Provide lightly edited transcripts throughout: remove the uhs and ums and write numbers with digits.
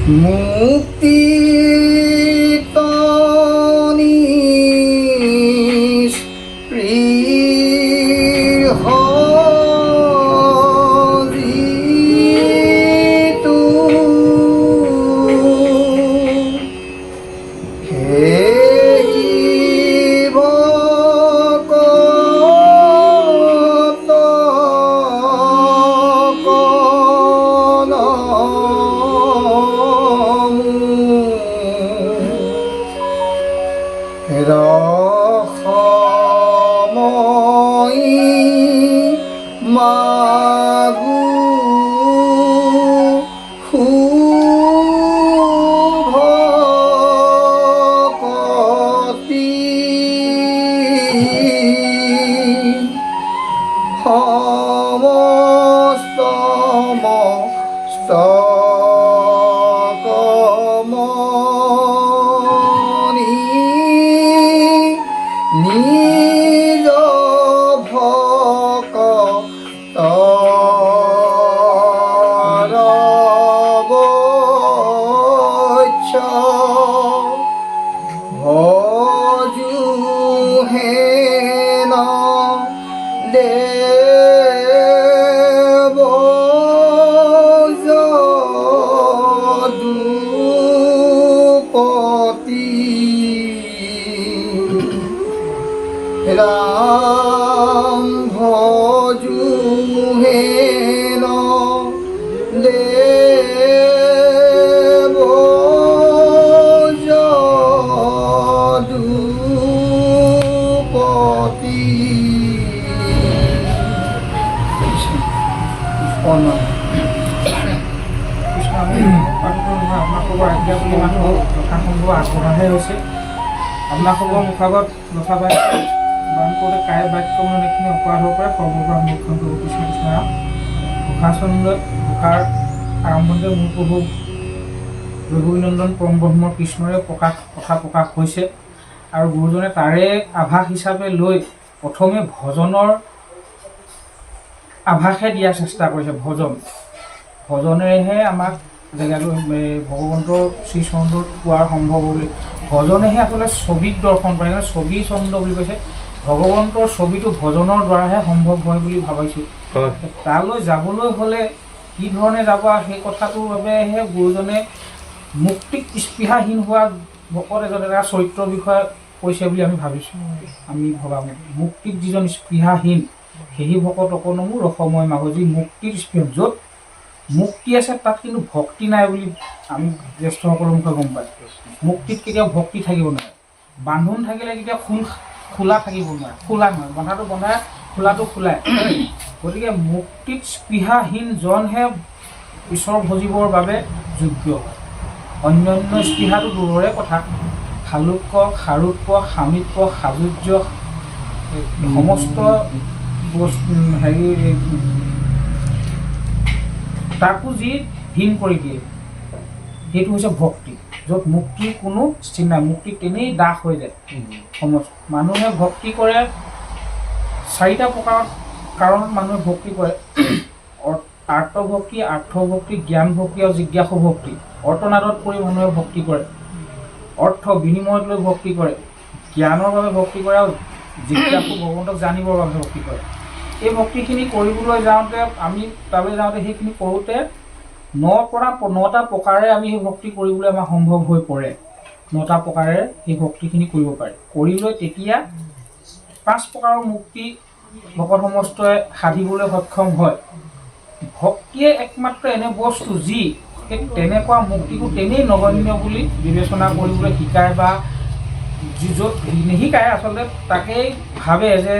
মুক্তি মাগু শুভকতি সমস্ত মস্তকমণি নিজ ভকত ৰবচ্ছ ভজুহেন দেব যদুপতি ৰাম ভজুহেন দেব যদুপতি। আগবঢ়াহে হৈছে আপোনালোকৰ মুখাগত লখা পাই বান কৰোঁতে কায় বাক্য এইখিনি অপৰাধৰ পৰা সৰ্বপ্ৰথম মোক্ষণ কৰিব কৃষ্ণ কৃষ্ণ মুখাচন্দত মুখাৰ আৰম্ভণিতে মোৰ প্ৰভু ৰঘুনন্দন পৰম ব্ৰহ্ম কৃষ্ণৰে কথা প্ৰকাশ হৈছে আৰু গুৰুজনে তাৰে আভাস হিচাপে লৈ প্ৰথমে ভজনৰ আভাসহে দিয়াৰ চেষ্টা কৰিছে। ভজনেৰেহে আমাক জেগাটো ভগৱন্তৰ শ্ৰীচৰণত পোৱাৰ সম্ভৱ বুলি ভজনেহে আচলতে ছবিত দৰ্শন কৰে। ছবি চন্দ্ৰ বুলি কৈছে, ভগৱন্তৰ ছবিটো ভজনৰ দ্বাৰাহে সম্ভৱ হয় বুলি ভাবিছোঁ। তালৈ যাবলৈ হ'লে কি ধৰণে যাব সেই কথাটোৰ বাবেহে গুৰুজনে মুক্তিক স্পৃহাহীন হোৱা ভকত এজন এটা চৰিত্ৰৰ বিষয়ে কৈছে বুলি আমি ভাবিছোঁ। আমি ভবা মুক্তিক যিজন স্পৃহাহীন সেই ভকত অকণমো ৰসময় মাগজি মুক্তিৰ স্পৃহা য'ত মুক্তি আছে তাত কিন্তু ভক্তি নাই বুলি আমি জ্যেষ্ঠসকলৰ মুখে গম পাইছোঁ। মুক্তিত কেতিয়াও ভক্তি থাকিব নোৱাৰে। বান্ধোন থাকিলে কেতিয়াও খোলা থাকিব নোৱাৰে, খোলা নহয়, বন্ধাটো বন্ধাই খোলাটো খোলাই। গতিকে মুক্তিত স্পৃহাহীনজনহে ঈশ্বৰ ভজিবৰ বাবে যোগ্য। অন্যান্য স্পৃহাটো দূৰৰে কথা, শালুক্য শাৰুক্য সামিপ্য সাজুৰ্য সমস্ত তাকো যি হীন কৰি দিয়ে সেইটো হৈছে ভক্তি, য'ত মুক্তিৰ কোনো স্থিৰ নাই। মুক্তি তেনেই দাস হৈ যায়। মানুহে ভক্তি কৰে চাৰিটা প্ৰকাৰৰ কাৰণত মানুহে ভক্তি কৰে। আৰ্তভক্তি, আৰ্থভক্তি, জ্ঞান ভক্তি আৰু জিজ্ঞাসু ভক্তি। অৰ্তনাদত কৰি মানুহে ভক্তি কৰে, অৰ্থ বিনিময়ত লৈ ভক্তি কৰে, জ্ঞানৰ বাবে ভক্তি কৰে আৰু জিজ্ঞাসু ভগৱন্তক জানিবৰ বাবে ভক্তি কৰে। এই ভক্তিখিনি কৰিবলৈ যাওঁতে আমি তালৈ যাওঁতে সেইখিনি কৰোঁতে 9টা প্ৰকাৰে আমি সেই ভক্তি কৰিবলৈ আমাৰ সম্ভৱ হৈ পৰে। 9টা প্ৰকাৰে সেই ভক্তিখিনি কৰিব পাৰে। কৰি লৈ তেতিয়া 5 প্ৰকাৰৰ মুক্তি ভকত সমস্তই সাধিবলৈ সক্ষম হয়। ভক্তিয়ে একমাত্ৰ এনে বস্তু যি তেনেকুৱা মুক্তিকো তেনেই নগণ্য বুলি বিবেচনা কৰিবলৈ শিকায় বা য'ত নিশিকায় আচলতে তাকেই ভাবে যে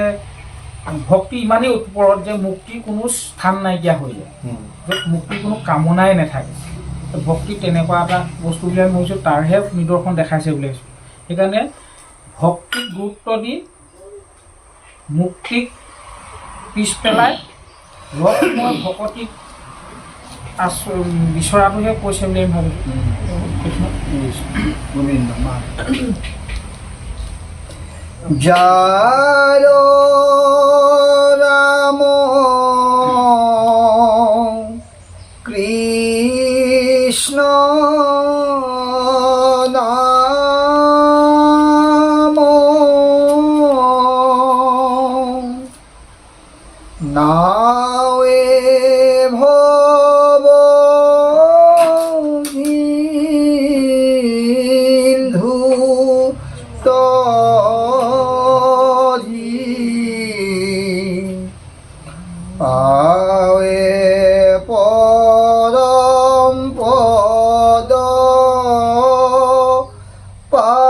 ভক্তি ইমানেই ওপৰত যে মুক্তিৰ কোনো স্থান নাইকিয়া হৈ যায়, য'ত মুক্তিৰ কোনো কামনাই নাথাকে। ভক্তি তেনেকুৱা এটা বস্তু বুলি আমি ভাবিছোঁ, তাৰহে নিদৰ্শন দেখাইছে বুলি ভাবিছোঁ। সেইকাৰণে ভক্তিক গুৰুত্ব দি মুক্তিক পিছ পেলাই ৰসময় ভকতিক বিচৰাটোহে কৈছে বুলি আমি ভাবিছোঁ। যাৰ ৰাম কৃষ্ণ কৃষ্ণ নাম নাৱে ভব সিন্ধু তজি পাৱে পৰম পদ পাপী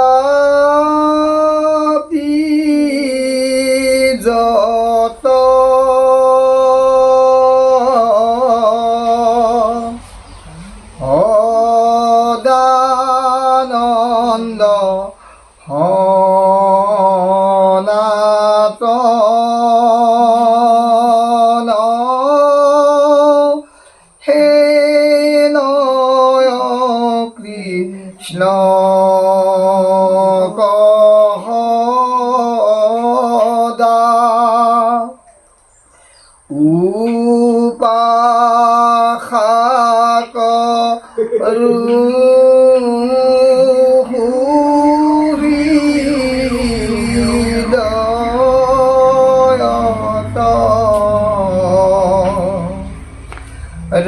যত সদানন্দ সনাতন হে নয় কৃষ্ণ কহদা উপাসাক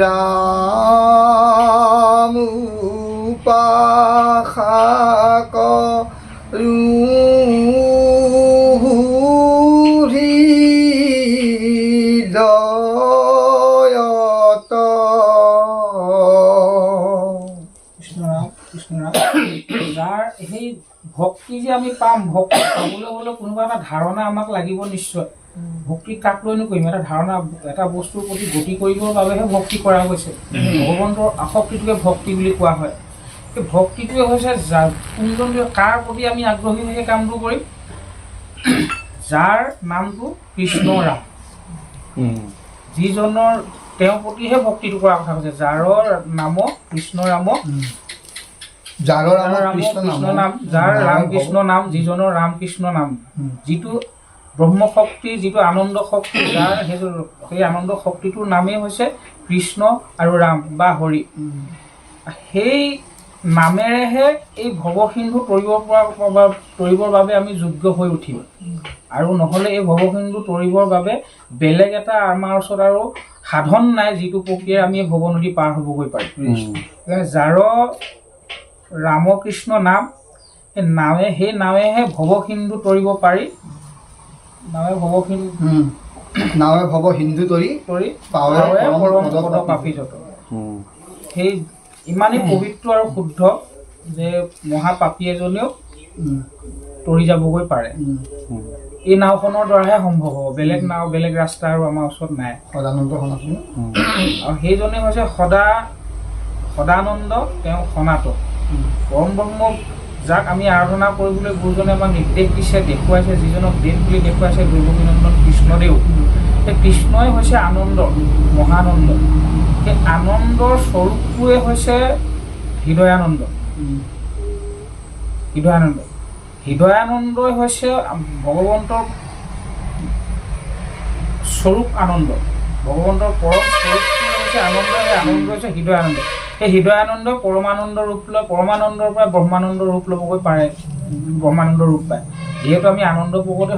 রাম উপাসাক হৃদয়ত কৃষ্ণৰাম যাৰ সেই ভক্তি যে আমি পাম, ভক্তি পাবলৈ হ'লে কোনোবা এটা ধাৰণা আমাক লাগিব নিশ্চয়। ভক্তি কাক লৈনো কৰিম? এটা ধাৰণা, এটা বস্তুৰ প্ৰতি গতি কৰিবৰ বাবেহে ভক্তি কৰা গৈছে। ভগৱন্তৰ আসক্তিটোকে ভক্তি বুলি কোৱা হয়। সেই ভক্তিটোৱে হৈছে কোনজন কাৰ প্ৰতি আমি আগ্ৰহী হৈ সেই কামটো কৰিম, যাৰ নামটো কৃষ্ণ ৰাম, যিজনৰ তেওঁৰ প্ৰতিহে ভক্তিটো কৰাৰ কথা কৈছে। যাৰ নাম কৃষ্ণ ৰাম, যাৰ ৰাম কৃষ্ণ নাম, যাৰ ৰাম কৃষ্ণ নাম, যিজনৰ ৰাম কৃষ্ণ নাম, যিটো ব্ৰহ্ম শক্তি, যিটো আনন্দ শক্তি, যাৰ সেই আনন্দ শক্তিটোৰ নামেই হৈছে কৃষ্ণ আৰু ৰাম বা হৰি। সেই নামেৰেহে এই ভৱসিন্ধু তৰিবৰ বাবে আমি যোগ্য হৈ উঠিম। আৰু নহ'লে এই ভৱসিন্ধু তৰিবৰ বাবে বেলেগ এটা আমাৰ ওচৰত আৰু সাধন নাই, যিটো প্ৰক্ৰিয়াৰে আমি ভৱ নদী পাৰ হ'বগৈ পাৰিম। সেইকাৰণে যাৰ ৰামকৃষ্ণ নাম, সেই নামেহে ভৱসিন্ধু তৰিব পাৰি। নাৱে ভৱ সিন্ধু তৰি পাৱে পৰম পদ পাপী যত। সেই ইমানেই পবিত্ৰ আৰু শুদ্ধ যে মহাপাপী এজনেও তৰি যাবগৈ পাৰে। এই নাওখনৰ দ্বাৰাহে সম্ভৱ হ'ব, বেলেগ নাও বেলেগ ৰাস্তা আৰু আমাৰ ওচৰত নাই। সদানন্দ সনাতন, আৰু সেইজনে হৈছে সদানন্দ, তেওঁ সনাতন পৰম ব্ৰহ্ম, যাক আমি আৰাধনা কৰিবলৈ গুৰুজনে আমাক নিৰ্দেশ দিছে, দেখুৱাইছে, যিজনক দেৱ বুলি দেখুৱাইছে দৈৱকীনন্দন কৃষ্ণদেৱ। সেই কৃষ্ণই হৈছে আনন্দ, মহানন্দ। সেই আনন্দৰ স্বৰূপটোৱে হৈছে হৃদয়ানন্দ। হৃদয়ানন্দই হৈছে ভগৱন্তৰ স্বৰূপ আনন্দ। ভগৱন্তৰ পৰম স্বৰূপটোৱে হৈছে আনন্দ, সেই আনন্দ হৈছে হৃদয়ানন্দ। সেই হৃদয়ানন্দ পৰমানন্দ ৰূপ লয়, পৰমানন্দৰ পৰা ব্ৰহ্মানন্দ ৰূপ ল'বগৈ পাৰে, ব্ৰহ্মানন্দ ৰূপ পায়। যিহেতু আমি আনন্দ পকতে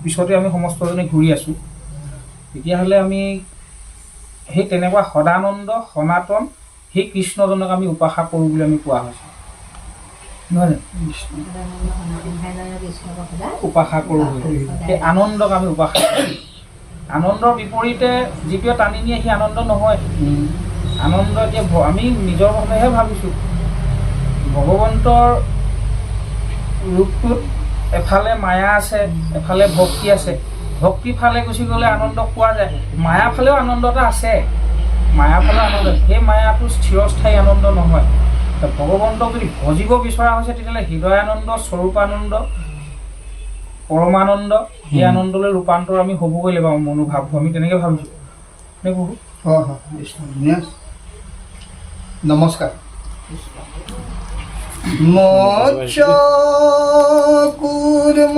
পিছতে আমি সমস্তজনে ঘূৰি আছোঁ, তেতিয়াহ'লে আমি সেই তেনেকুৱা সদানন্দ সনাতন সেই কৃষ্ণজনক আমি উপাসা কৰোঁ বুলি আমি কোৱা হৈছে, নহয় জানো? উপাসা কৰোঁ, সেই আনন্দক আমি উপাসা কৰোঁ। আনন্দৰ বিপৰীতে যিটোৱে টানি নিয়ে সেই আনন্দ নহয়। আনন্দ এতিয়া আমি নিজৰ ভাৱেহে ভাবিছোঁ। ভগৱন্তৰ ৰূপটোত এফালে মায়া আছে, এফালে ভক্তি আছে। ভক্তি ফালে গুচি গ'লে আনন্দ পোৱা যায়, মায়া ফালেও আনন্দ এটা আছে, মায়া ফালেও আনন্দ। সেই মায়াটো চিৰস্থায়ী আনন্দ নহয়। ভগৱন্তক যদি ভজিব বিচৰা হৈছে, তেতিয়াহ'লে হৃদয়ানন্দ, স্বৰূপানন্দ, পৰমানন্দ, সেই আনন্দলৈ ৰূপান্তৰ আমি হ'বগৈ লাগিব। মনোভাৱটো আমি তেনেকৈ ভাবিছোঁ। নমস্কাৰ। মোচ্চ কুৰ্ম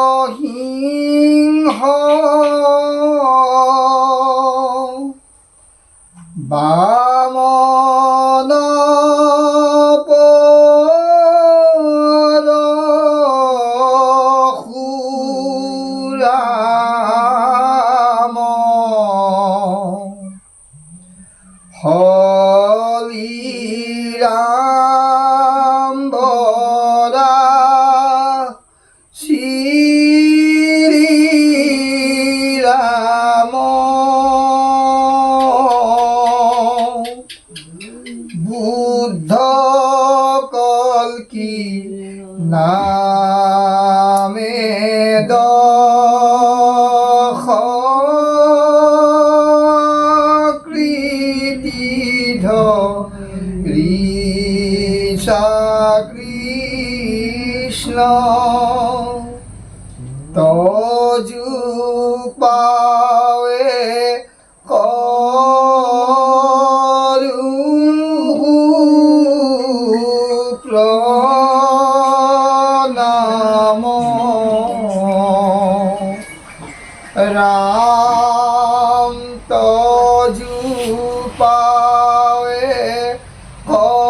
নৰহি বামন পৰশুৰাম হলিৰাম বৰা শ্ৰীৰাম বুদ্ধ কল্কি নামে কৃতি ঋষা কৃষ্ণ তজু পাৱে কৰু প্ৰণাম ৰাম তজু পাৱে কৰু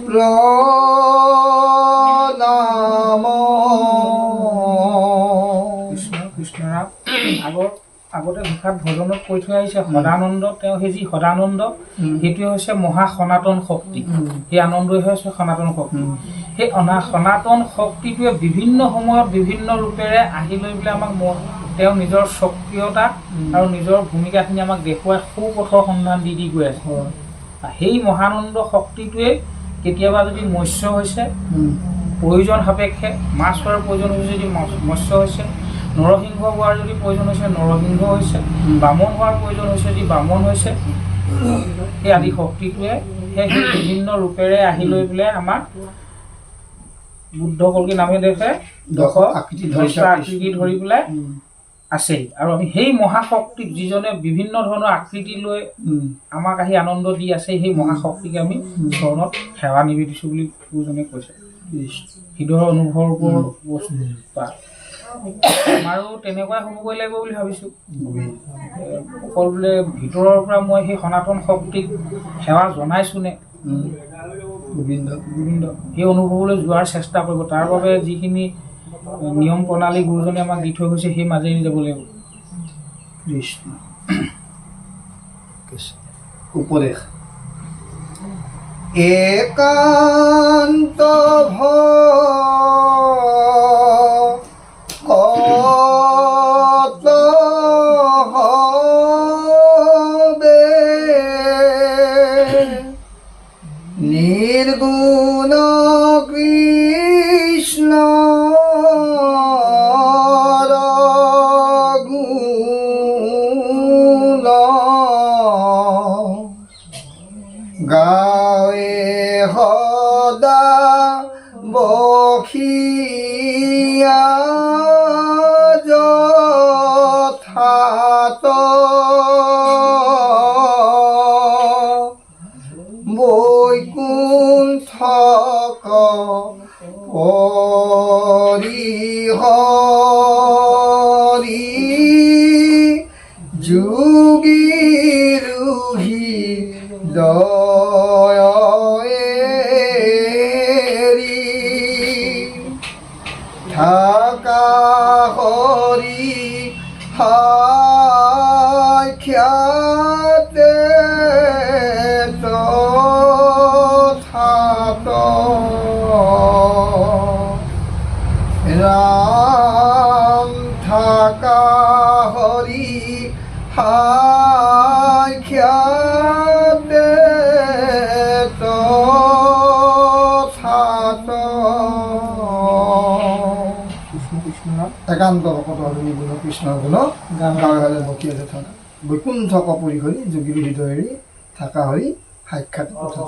প্ৰণাম কৃষ্ণ কৃষ্ণৰাম আগতে ঘোষাত ভজনত কৈ থৈ আহিছে সদানন্দ। তেওঁ সেই যি সদানন্দ সেইটোৱে হৈছে মহা সনাতন শক্তি। সেই আনন্দই হৈছে সনাতন শক্তি। সেই সনাতন শক্তিটোৱে বিভিন্ন সময়ত বিভিন্ন ৰূপেৰে আহি লৈ পেলাই আমাক তেওঁ নিজৰ সক্ৰিয়তা আৰু নিজৰ ভূমিকাখিনি আমাক দেখুৱাই সুপথৰ সন্ধান দি দি গৈ আছে। সেই মহানন্দ শক্তিটোৱে কেতিয়াবা যদি মৎস্য হৈছে প্ৰয়োজন সাপেক্ষে মাছ হোৱাৰ প্ৰয়োজন হৈছে যদি মৎস্য হৈছে, নৰসিংহ হোৱাৰ যদি প্ৰয়োজন হৈছে নৰসিংহ হৈছে, বামন হোৱাৰ প্ৰয়োজন হৈছে যদি বামন হৈছে। সেই আদি শক্তিটোৱে সেই বিভিন্ন ৰূপেৰে আহি লৈ পেলাই আমাক বুদ্ধ কল্কি নামে দেখে দশটা আকৃতি ধৰি পেলাই আছেই। আৰু আমি সেই মহাশক্তিক যিজনে বিভিন্ন ধৰণৰ আকৃতি লৈ আমাক আহি আনন্দ দি আছে, সেই মহাশক্তিক আমি চৰণত সেৱা নিবেদিছোঁ বুলি গুৰুজনে কৈছে। হৃদয়ৰ অনুভৱৰ ওপৰত বস্তু আমাৰো তেনেকুৱাই হ'বগৈ লাগিব বুলি ভাবিছোঁ। অকল বোলে ভিতৰৰ পৰা মই সেই সনাতন শক্তিক সেৱা জনাইছোঁ নে গোবিন্দ সেই অনুভৱলৈ যোৱাৰ চেষ্টা কৰিব। তাৰ বাবে যিখিনি নিয়ম প্ৰণালী গুৰুজনে আমাক দি থৈ গৈছে সেই মাজেৰে যাব লাগিব। কৃষ্ণ উপদেশ একান্ত কত হবে নিৰ্গুণ কৃষ্ণ গাৱে সদা বখিয়া যথাত বৈকুণ্ঠক পৰিহৰি যোগী ৰুহি দয়েৰি থাকা হৰি সাক্ষাতে তথাত ৰাম থাকা হৰি সাক্ষাতে তথাত একান্ত ভকত গুণ কৃষ্ণৰ গুণ গাঁৱে বকিয়া যথা বৈকুণ্ঠ কপুৰি হৰি যোগীৰ হৃদয়েৰি থাকা হৰি সাক্ষাৎ কথা।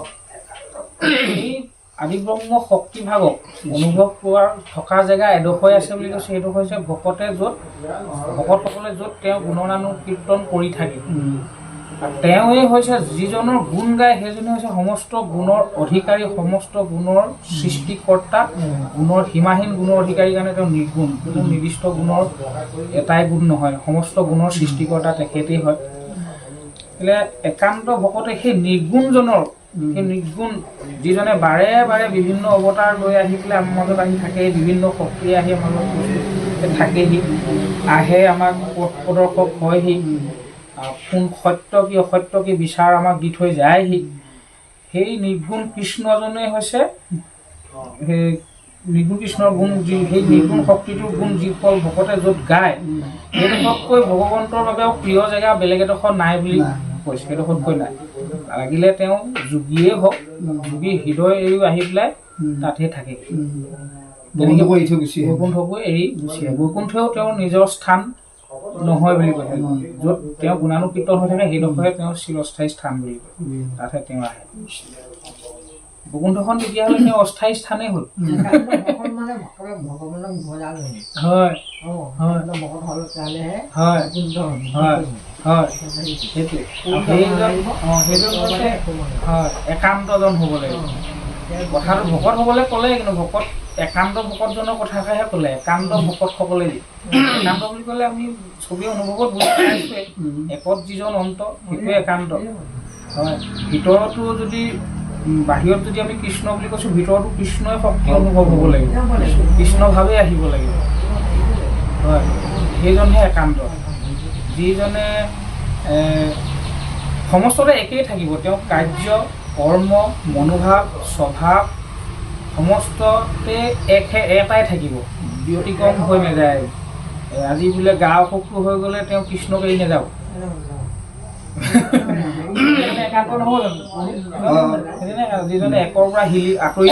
আদি ব্ৰহ্ম শক্তিভাগক অনুভৱ কৰাৰ থকা জেগা এডোখৰ আছে বুলি কৈছে। সেইডোখৰ হৈছে ভকতে য'ত ভকতসকলে য'ত তেওঁ গুণনানুকীৰ্তন কৰি থাকে। তেওঁৱেই হৈছে যিজনৰ গুণ গায় সেইজনে হৈছে সমস্ত গুণৰ অধিকাৰী, সমস্ত গুণৰ সৃষ্টিকৰ্তা, গুণৰ সীমাহীন গুণৰ অধিকাৰী কাৰণে তেওঁ নিৰ্গুণ। কোনো নিৰ্দিষ্ট গুণৰ এটাই গুণ নহয়, সমস্ত গুণৰ সৃষ্টিকৰ্তা তেখেতেই হয়। એટલે একান্ত ভকতে সেই নিৰ্গুণজনৰ, সেই নিৰ্গুণ যিজনে বাৰে বাৰে বিভিন্ন অৱতাৰ লৈ আহি পেলাই আমাৰ মাজত আহি থাকে, বিভিন্ন শক্তিয়ে আহি আমাৰ মাজত থাকেহি, আহে আমাক পথ প্ৰদৰ্শক হয়হি, কোন সত্য কি অসত্য কি বিচাৰ আমাক দি থৈ যায়হি। সেই নিৰ্গুণ কৃষ্ণজনে হৈছে সেই নিৰ্গুণ কৃষ্ণৰ গুণ, যি সেই নিৰ্গুণ শক্তিটোৰ গুণ যি ফল ভকতে য'ত গায়, সেইডোখৰতকৈ ভগৱন্তৰ বাবেও প্ৰিয় জেগা বেলেগ এডোখৰ নাই বুলি কৈছে, সেইডোখৰতকৈ নাই। লাগিলে তেওঁ যোগীয়ে হওক, যোগী হৃদয় এৰিও আহি পেলাই তাতহে থাকে। তেনেকৈ বৈকুণ্ঠকো এৰি গুচি আহে। বৈকুণ্ঠও তেওঁৰ নিজৰ স্থান নহয় বুলি কৈছে, য'ত তেওঁ গুণানুকীৰ্তন হৈ থাকে সেইডোখৰে তেওঁৰ চিৰস্থায়ী স্থান বুলি কয়, তাতহে তেওঁ আহে। বৈকুণ্ঠখন তেতিয়াহ'লে তেওঁ অস্থায়ী স্থানেই হ'ল। হয় সেইটোৱে, হয় একান্তজন হ'ব লাগিব। কথাটো ভকত হ'বলৈ ক'লে, কিন্তু ভকত একান্ত ভকতজনৰ কথাকেহে ক'লে, একান্ত ভকতসকলে দিয়ে। একান্ত বুলি ক'লে আমি ছবি অনুভৱত বুজি পাইছোৱে, একত যিজন অন্ত সেইটোৱে একান্ত। হয়, ভিতৰতো যদি বাহিৰত যদি আমি কৃষ্ণ বুলি কৈছোঁ, ভিতৰতো কৃষ্ণই শক্তি অনুভৱ হ'ব লাগিব, কৃষ্ণভাৱে আহিব লাগিব। হয়, সেইজনহে একান্ত, যিজনে সমস্ততে একেই থাকিব। তেওঁ কাৰ্য, কৰ্ম, মনোভাৱ, স্বভাৱ সমস্ততে এটাই থাকিব, ব্যতিক্ৰম হৈ নাযায়। আজি বোলে গা অসুখটো হৈ গ'লে তেওঁ কৃষ্ণক এৰি নাযাব, একান্ত নহ'ব জানো? যিজনে একৰ পৰা হিলি আঁতৰি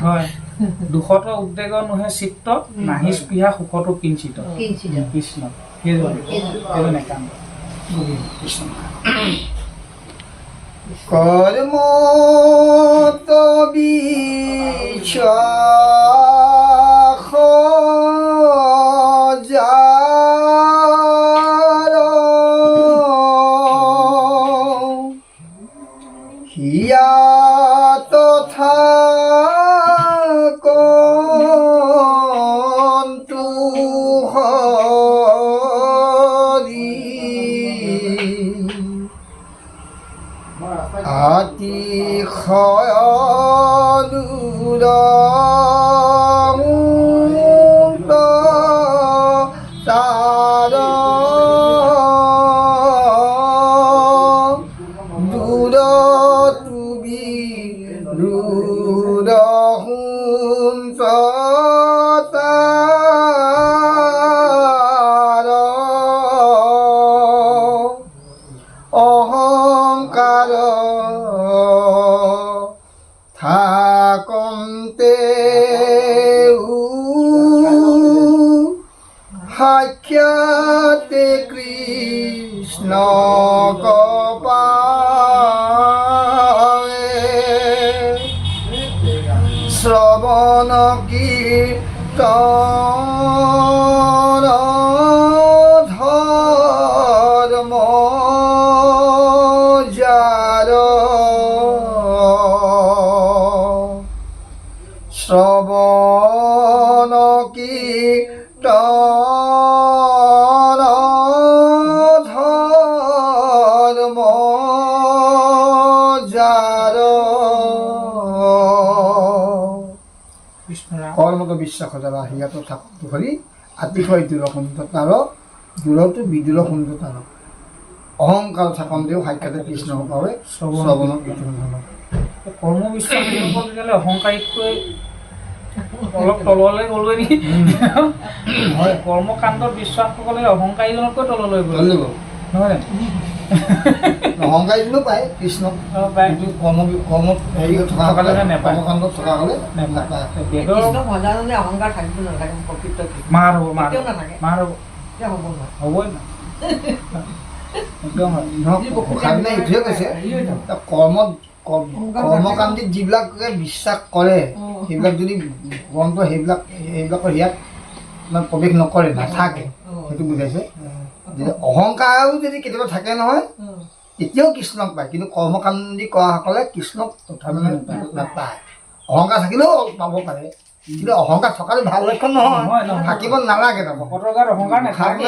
হয়, দুখত উদ্বেগ নোহে চিত্ত, নাহি স্পৃহা সুখতো কিঞ্চিত। কৃষ্ণ সেইজন একান্ত। কর্ম বিচা হিয়া তথা কন্তু আতিশয় দূৰমুক্ত তাৰ দূৰ তুবি দূৰ হুঞ্চ তাৰ অহংকাৰ থাকন্তে সাক্ষাতে কৃষ্ণ পাৱে শ্ৰৱণ কীৰ্তন ধৰ্ম যাৰ শ্ৰৱণ কীৰ্তন ধৰ্ম যাৰ কৰ্মক বিশ্বাস যাৰা হিয়াতো থাকতো হৰি আতিশয় দূৰকুণ্ঠ তাৰ দূৰতো বিদূৰ কুণ্ঠ তাৰ অহংকাৰ থাকন্তেও সাক্ষাতে কৃষ্ণ পাবে শ্ৰবণ কীৰ্তন ধৰ্ম। কৰ্ম বিশ্বাস তেতিয়াহ'লে অহংকাৰীতকৈ অলপ তললৈ গ'লোৱে নেকি? হয়, কৰ্মকাণ্ডত বিশ্বাস কৰিলে অহংকাৰীজনতকৈ তললৈ গ'ল নহয় জানো? অহংকাৰীজনো পায় কৃষ্ণক, কিন্তু কৰ্মত হেৰি থকা কৰ্মকাণ্ডত থকা হ'লে নাপায়। অহংকাৰ থাকিব নাথাকে, প্ৰকৃত মাৰ হ'ব, মাৰ হ'ব, হ'বই না। একদম হয়। গোসাঁই এইটোৱে কৈছে কৰ্মকাণ্ডীত যিবিলাকে বিশ্বাস কৰে সেইবিলাক যদি ভগৱন্ত সেইবিলাকৰ ইয়াত মানে প্ৰৱেশ নকৰে নাথাকে সেইটো বুজাইছে যে অহংকাৰো যদি কেতিয়াবা থাকে নহয় তেতিয়াও কৃষ্ণক পায় কিন্তু কৰ্মকাণ্ডী কৰাসকলে কৃষ্ণক মানে নাপায় অহংকাৰ থাকিলেও পাব পাৰে কিন্তু অহংকাৰ থকাটো ভাল লক্ষণ নহয় থাকিব নালাগে ভকতৰ গাত অহংকাৰ নাথাকে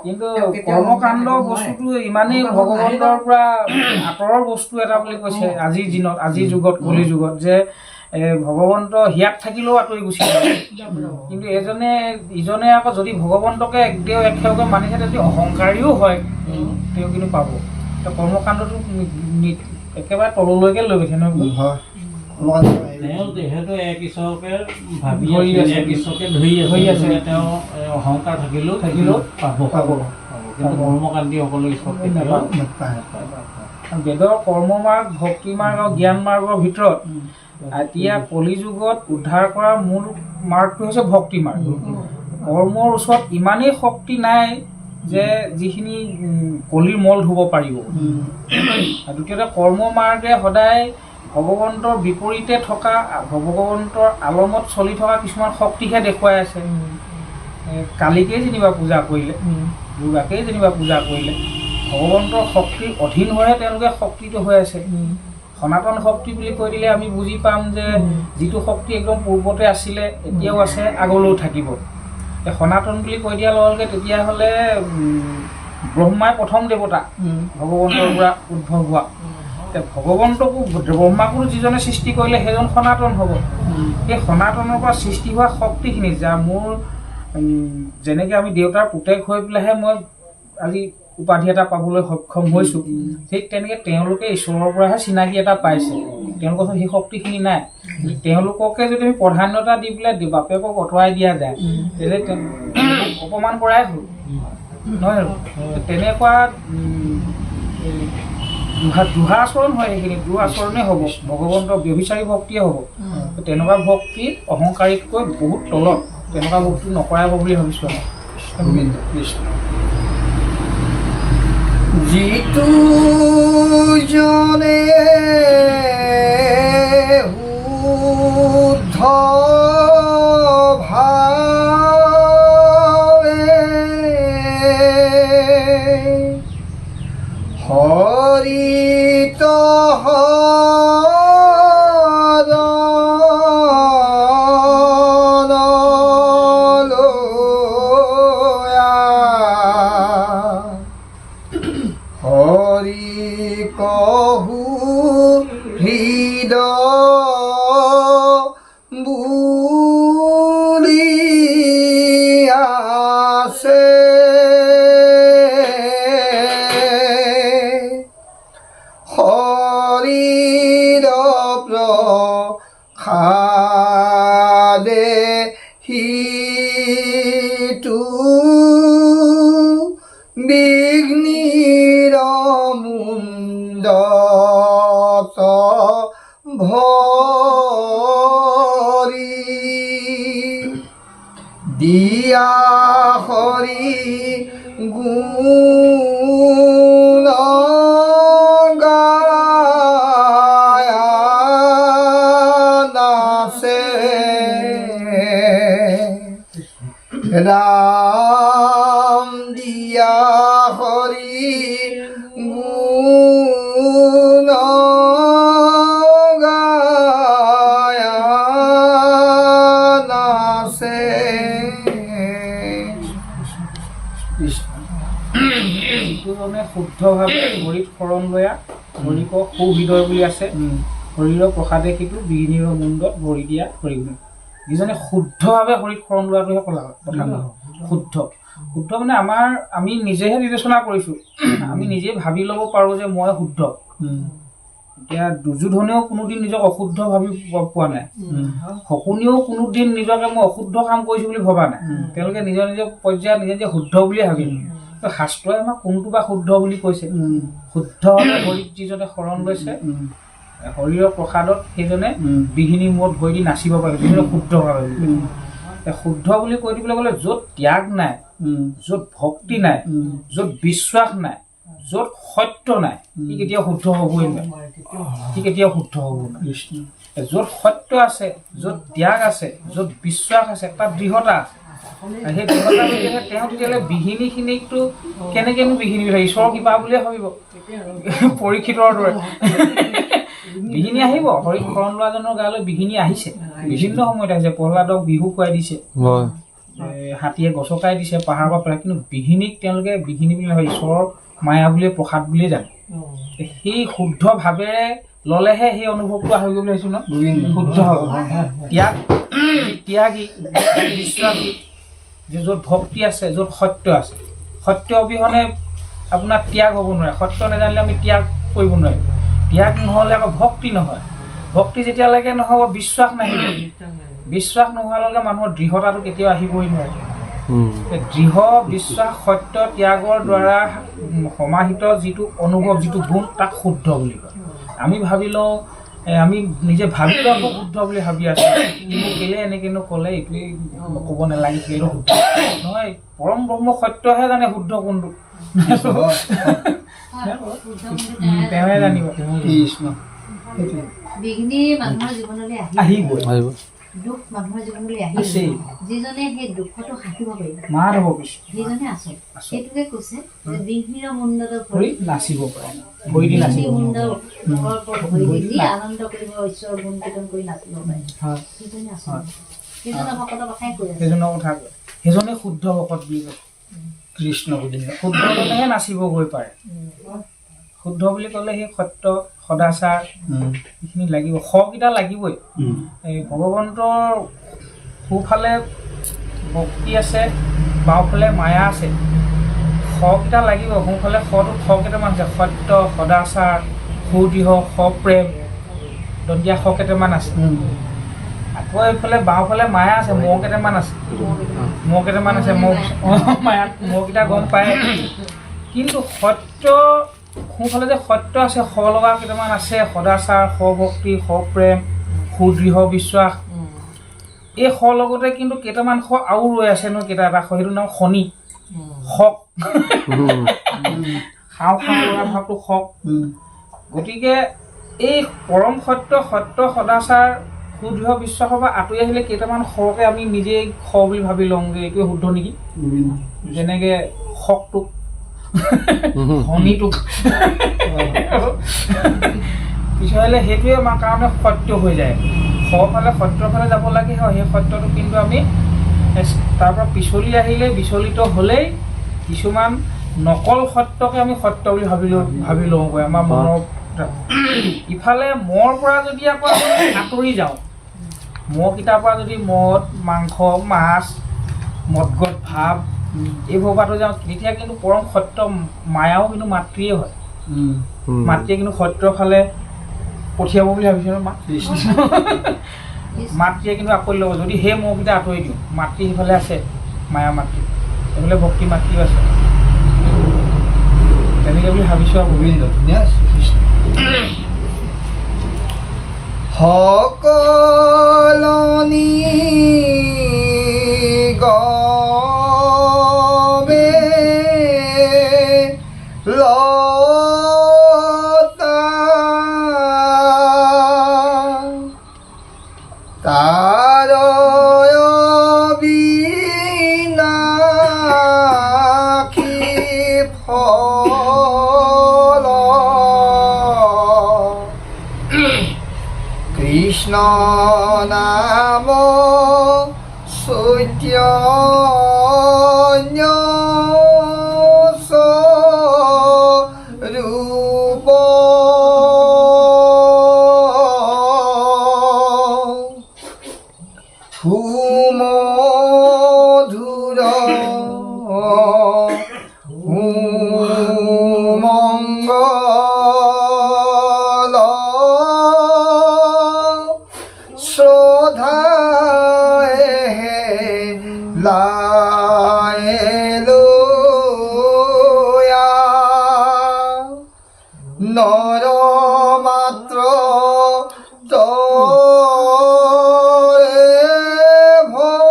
কিন্তু কৰ্মকাণ্ড বস্তুটো ইমানেই ভগৱন্তৰ পৰা আঁতৰৰ বস্তু এটা বুলি কৈছে আজিৰ দিনত আজিৰ যুগত কলি যুগত যে ভগৱন্ত হিয়াত থাকিলেও আঁতৰি গুচি যায় কিন্তু ইজনে আকৌ যদি ভগৱন্তকে তেওঁ একসেৱকে মানি থাকে যদি অহংকাৰীও হয় তেওঁ কিন্তু পাব কৰ্মকাণ্ডটো একেবাৰে তললৈকে লৈ গৈছে নহয় যিহেতু এক ঈশ্বৰকে ভাবি এক ঈশ্বৰকে ধৰি আছে তেওঁ অহংকাৰ থাকিলেও পাব কিন্তু কৰ্মকাণ্ডী সকলো ঈশ্বৰকে নাপায় বেদৰ কৰ্ম মাৰ্গ ভক্তি মাৰ্গ আৰু জ্ঞান মাৰ্গৰ ভিতৰত এতিয়া কলি যুগত উদ্ধাৰ কৰা মূল মাৰ্গটো হৈছে ভক্তি মাৰ্গ কৰ্মৰ ওচৰত ইমানেই শক্তি নাই যে যিখিনি কলিৰ মল ধুব পাৰিব আৰু দ্বিতীয়তে কৰ্ম মাৰ্গে সদায় ভগৱন্তৰ বিপৰীতে থকা ভগৱন্তৰ আলমত চলি থকা কিছুমান শক্তিহে দেখুৱাই আছে কালিকেই যেনিবা পূজা কৰিলে দুৰ্গাকেই যেনিবা পূজা কৰিলে ভগৱন্তৰ শক্তিৰ অধীন হৈহে তেওঁলোকে শক্তিটো হৈ আছে সনাতন শক্তি বুলি কৈ দিলে আমি বুজি পাম যে যিটো শক্তি একদম পূৰ্বতে আছিলে এতিয়াও আছে আগলৈও থাকিব সনাতন বুলি কৈ দিয়াৰ লগে লগে তেতিয়াহ'লে ব্ৰহ্মাই প্ৰথম দেৱতা ভগৱন্তৰ পৰা উদ্ভৱ হোৱা ভগৱন্তকো ব্ৰহ্মাকো যিজনে সৃষ্টি কৰিলে সেইজন সনাতন হ'ব সেই সনাতনৰ পৰা সৃষ্টি হোৱা শক্তিখিনি যা মোৰ যেনেকৈ আমি দেউতাৰ পুতেক হৈ পেলাইহে মই আজি উপাধি এটা পাবলৈ সক্ষম হৈছোঁ ঠিক তেনেকৈ তেওঁলোকে ঈশ্বৰৰ পৰাহে চিনাকি এটা পাইছে তেওঁলোকৰ সেই শক্তিখিনি নাই তেওঁলোককে যদি আমি প্ৰাধান্যতা দি পেলাই বাপেকক আঁতৰাই দিয়া যায় তেতিয়াহ'লে অপমান কৰাই হ'ল নহয় তেনেকুৱা দুহাচৰণ হয় সেইখিনি দুহাচৰণেই হ'ব ভগৱন্তৰ ব্যভিচাৰী ভক্তিয়ে হ'ব তেনেকুৱা ভক্তি অহংকাৰীতকৈ বহুত তলত তেনেকুৱা ভক্তি নকৰাই হ'ব বুলি ভাবিছোঁ আমি যিটো জনে শুদ্ধ ভাৱে হৰিত হৰি কহু হৃদয় বুলি আছে হৰিৰ প্ৰসাদে সিটো বিঘ্নিৰ মুণ্ডত ভৰি দিয়া হৰি গুণ গায়া নাচে ৰাম দিয়া হৰি গুণ গায়া নাচে যিজনে শুদ্ধভাৱে হৰিত শৰণ লয়া হৰিক সুহৃদয় বুলি আছে হৰিৰ প্ৰসাদে সিটো বিঘিনিৰ মুণ্ডত ভৰি দিয়া হৰিগুণ যিজনে শুদ্ধভাৱে হৰিত শৰণ লোৱাটোহে কথা শুদ্ধ মানে আমি নিজেহে বিবেচনা কৰিছোঁ আমি নিজে ভাবি ল'ব পাৰোঁ যে মই শুদ্ধ এতিয়া দুৰ্যোধনেও কোনোদিন নিজক অশুদ্ধ ভাবি পোৱা নাই শকুনিয়েও কোনোদিন নিজকে মই অশুদ্ধ কাম কৰিছোঁ বুলি ভবা নাই তেওঁলোকে নিজৰ নিজৰ পৰ্যায়ত নিজে শুদ্ধ বুলিয়ে ভাবিলে শাস্ত্ৰই আমাক কোনটো বা শুদ্ধ বুলি কৈছে শুদ্ধভাৱে হৰিত যিজনে শৰণ লৈছে হৰিৰ প্ৰসাদত সেইজনে বিঘিনি মূৰত ভৰি দি নাচিব পাৰে যিজনে শুদ্ধভাৱে শুদ্ধ বুলি কৈ দিবলৈ গ'লে য'ত ত্যাগ নাই য'ত ভক্তি নাই, য'ত বিশ্বাস নাই, য'ত সত্য নাই, সি কেতিয়াও শুদ্ধ হ'বই নোৱাৰে, সি কেতিয়াও শুদ্ধ হ'ব নোৱাৰে। য'ত সত্য আছে, য'ত ত্যাগ আছে, য'ত বিশ্বাস আছে, তাত দৃঢ়তা আছে। সেই দৃঢ়তা যদিহে তেওঁ তেতিয়াহ'লে বিঘিনিখিনিকতো কেনেকৈনো বিঘিনি বিলাক ঈশ্বৰৰ কৃপা বুলিয়ে ভাবিব, পৰীক্ষিতৰ দৰে বিঘিনি আহিব। হৰি শৰণ লোৱাজনৰ গালৈ বিঘিনি আহিছে, বিভিন্ন সময়ত আহিছে। প্ৰহ্লাদক বিহু খুৱাই দিছে, হাতীয়ে গছকাই দিছে, পাহাৰৰ পৰা পেলাই, কিন্তু বিঘিনিক তেওঁলোকে বিঘিনি বুলি নহয়, ঈশ্বৰৰ মায়া বুলিয়ে প্ৰসাদ বুলিয়ে জানে। সেই শুদ্ধ ভাৱেৰে ল'লেহে সেই অনুভৱটো আহিব বুলি ভাবিছোঁ ন, শুদ্ধ হ'ব। ত্যাগী বিশ্বাসী, য'ত ভক্তি আছে, য'ত সত্য আছে। সত্য অবিহনে আপোনাৰ ত্যাগ হ'ব নোৱাৰে। সত্য নাজানিলে আমি ত্যাগ কৰিব নোৱাৰিম। ত্যাগ নহ'লে আকৌ ভক্তি নহয়। ভক্তি যেতিয়ালৈকে নহ'ব, বিশ্বাস নাহিব। বিশ্বাস নোহোৱালৈকে মানুহৰ দৃঢ়তাটো কেতিয়াও আহিবই নোৱাৰে। দৃঢ় বিশ্বাস, সত্য, ত্যাগৰ দ্বাৰা সমাহিত যিটো অনুভৱ, যিটো গুণ, তাক শুদ্ধ বুলি কয়। আমি ভাবি লওঁ, আমি নিজে ভাবি লওঁ আকৌ শুদ্ধ বুলি ভাবি আছোঁ, কিন্তু কেলে এনেকৈনো ক'লে, এইটোৱেই ক'ব নালাগিছিলে, এইটো শুদ্ধ নহয়। পৰম ব্ৰহ্ম সত্যহে জানে শুদ্ধ কোনটো, তেওঁহে জানিব। বিঘিনি মানুহৰ জীৱনলৈ আহিবই, দুখ মানুহৰ জীৱনলৈ আহিছে। যিজনে সেই দুখটো হাঁহিব পাৰিব, মাৰ হ'ব পিছে, সেইজনে আচল। সেইটোকে কৈছে যে বিঘ্নিৰ মুণ্ডত ভৰি নাচিব পাৰে, ভৰি দি নাচিব, ভৰি দি আনন্দ কৰিব, ঈশ্বৰৰ গুণ কীৰ্তন কৰি নাচিব পাৰে, সেইজনে আচল। সেইজনে ভকতৰ কথাই কৈ আছে, সেইজনৰ কথা কয়। সেইজনে শুদ্ধ ভকত বুলি কয় কৃষ্ণ বুলি। শুদ্ধজনেহে নাচিবগৈ পাৰে। শুদ্ধ বুলি ক'লে সেই সত্য, সদাচাৰ এইখিনি লাগিব, শকেইটা লাগিবই। এই ভগৱন্তৰ সোঁফালে ভক্তি আছে, বাওঁফালে মায়া আছে, শকেইটা লাগিব। সোঁফালে শটোত শ কেইটামান আছে, সত্য, সদাচাৰ, সুদৃঢ়, সপ্ৰেম, দন্তীয়া শ কেইটামান আছে। আকৌ এইফালে বাওঁফালে মায়া আছে, মহ কেইটামান আছে, মহ কেইটামান আছে। মায়াত মহকেইটা গম পায়, কিন্তু সত্য সোঁফালে যে সত্য আছে, শ লগা কেইটামান আছে, সদাচাৰ, সভক্তি, সপ্ৰেম, সুদৃঢ় বিশ্বাস। এই শ লগতে কিন্তু কেইটামান শ আৰু ৰৈ আছে নহয়, কেইটা এটা শ, সেইটো নাম শনি, শক, খাওঁ খাওঁ লগা ভাৱটো শক। গতিকে এই পৰম সত্য, সত্য, সদাচাৰ, সুদৃঢ় বিশ্বাসৰ পৰা আঁতৰি আহিলে কেইটামান শকে আমি নিজেই শ বুলি ভাবি লওঁগৈ, এইটোৱে শুদ্ধ নেকি। যেনেকৈ শকটোক, শনিটোক পিছলৈ সেইটোৱে আমাৰ কাৰণে সত্য হৈ যায়। সফালে সত্যৰ ফালে যাব লাগে হয়, সেই সত্যটো কিন্তু আমি তাৰ পৰা পিছলি আহিলে, বিচলিত হ'লেই কিছুমান নকল সত্যকে আমি সত্য বুলি ভাবি লওঁগৈ আমাৰ মনৰ। ইফালে মোৰ পৰা যদি আকৌ আমি আঁতৰি যাওঁ, মহকেইটাৰ পৰা যদি মদ, মাংস, মাছ, মদগত ভাৱ এইবোৰ পৰা যাওঁ, তেতিয়া কিন্তু পৰম সত্য মায়াও কিন্তু মাতৃয়ে হয়। মাতৃয়ে কিন্তু সত্যৰ ফালে পঠিয়াব বুলি ভাবিছোঁ মা মাতৃয়ে কিন্তু আকোৱালি ল'ব যদি সেই মহকেইটা আঁতৰি দিওঁ। মাতৃ সেইফালে আছে, মায়া মাতৃ, এইফালে ভক্তি মাতৃও আছে, তেনেকৈ বুলি ভাবিছোঁ আৰু গোবিন্দ। সকলনি গবে লতা তাৰ বিনাশী ফল কৃষ্ণ নাম চৈতন্য স্বৰূপ সুমধুৰ সুমংগল শ্ৰদ্ধাহে লাইলোয়া নৰ মাত্ৰ তৰে ভৱ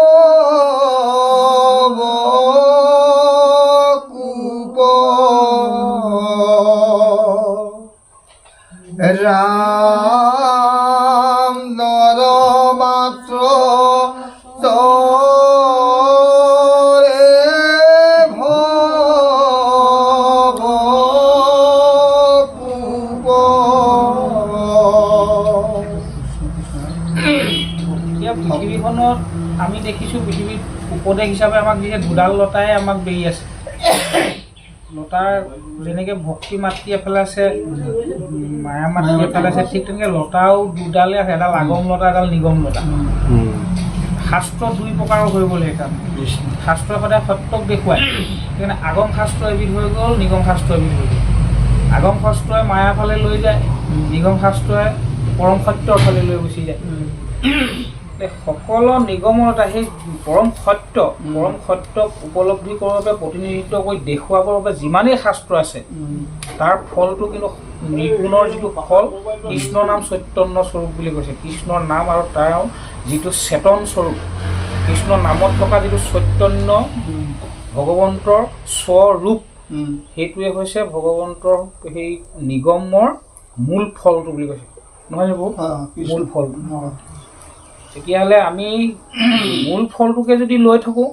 পৃথিৱীখনত আমি দেখিছোঁ পৃথিৱীত উপদেশ হিচাপে আমাক দিছে দুডাল লতাই আমাক বেৰি আছে। লতাৰ যেনেকৈ ভক্তি মাতৃ এফালে আছে, মায়া মাতৃ এফালে আছে, ঠিক তেনেকৈ লতাও দুডালে আছে, এডাল আগম লতা, এডাল নিগম লতা। শাস্ত্ৰ দুই প্ৰকাৰৰ হৈ গ'ল সেইকাৰণে। শাস্ত্ৰই সদায় সত্যক দেখুৱায়, সেইকাৰণে আগম শাস্ত্ৰ এবিধ হৈ গ'ল, নিগম শাস্ত্ৰ এবিধ হৈ গ'ল। আগম শাস্ত্ৰই মায়াৰ ফালে লৈ যায়, নিগম শাস্ত্ৰই পৰম সত্যৰ ফালে লৈ গুচি যায়। সকলো নিগমতা সেই পৰম সত্যক উপলব্ধি কৰাৰ বাবে, প্ৰতিনিধিত্ব কৰি দেখুৱাবৰ বাবে যিমানেই শাস্ত্ৰ আছে, তাৰ ফলটো কিন্তু নিৰ্গুণৰ যিটো ফল, কৃষ্ণ নাম চৈতন্য স্বৰূপ বুলি কৈছে। কৃষ্ণৰ নাম আৰু তাৰ যিটো চেতন স্বৰূপ, কৃষ্ণ নামত থকা যিটো চৈতন্য ভগৱন্তৰ স্বৰূপ, সেইটোৱে হৈছে ভগৱন্তৰ সেই নিগমৰ মূল ফলটো বুলি কৈছে, নহয় জানো? মূল ফলটো। তেতিয়াহ'লে আমি মূল ফলটোকে যদি লৈ থাকোঁ,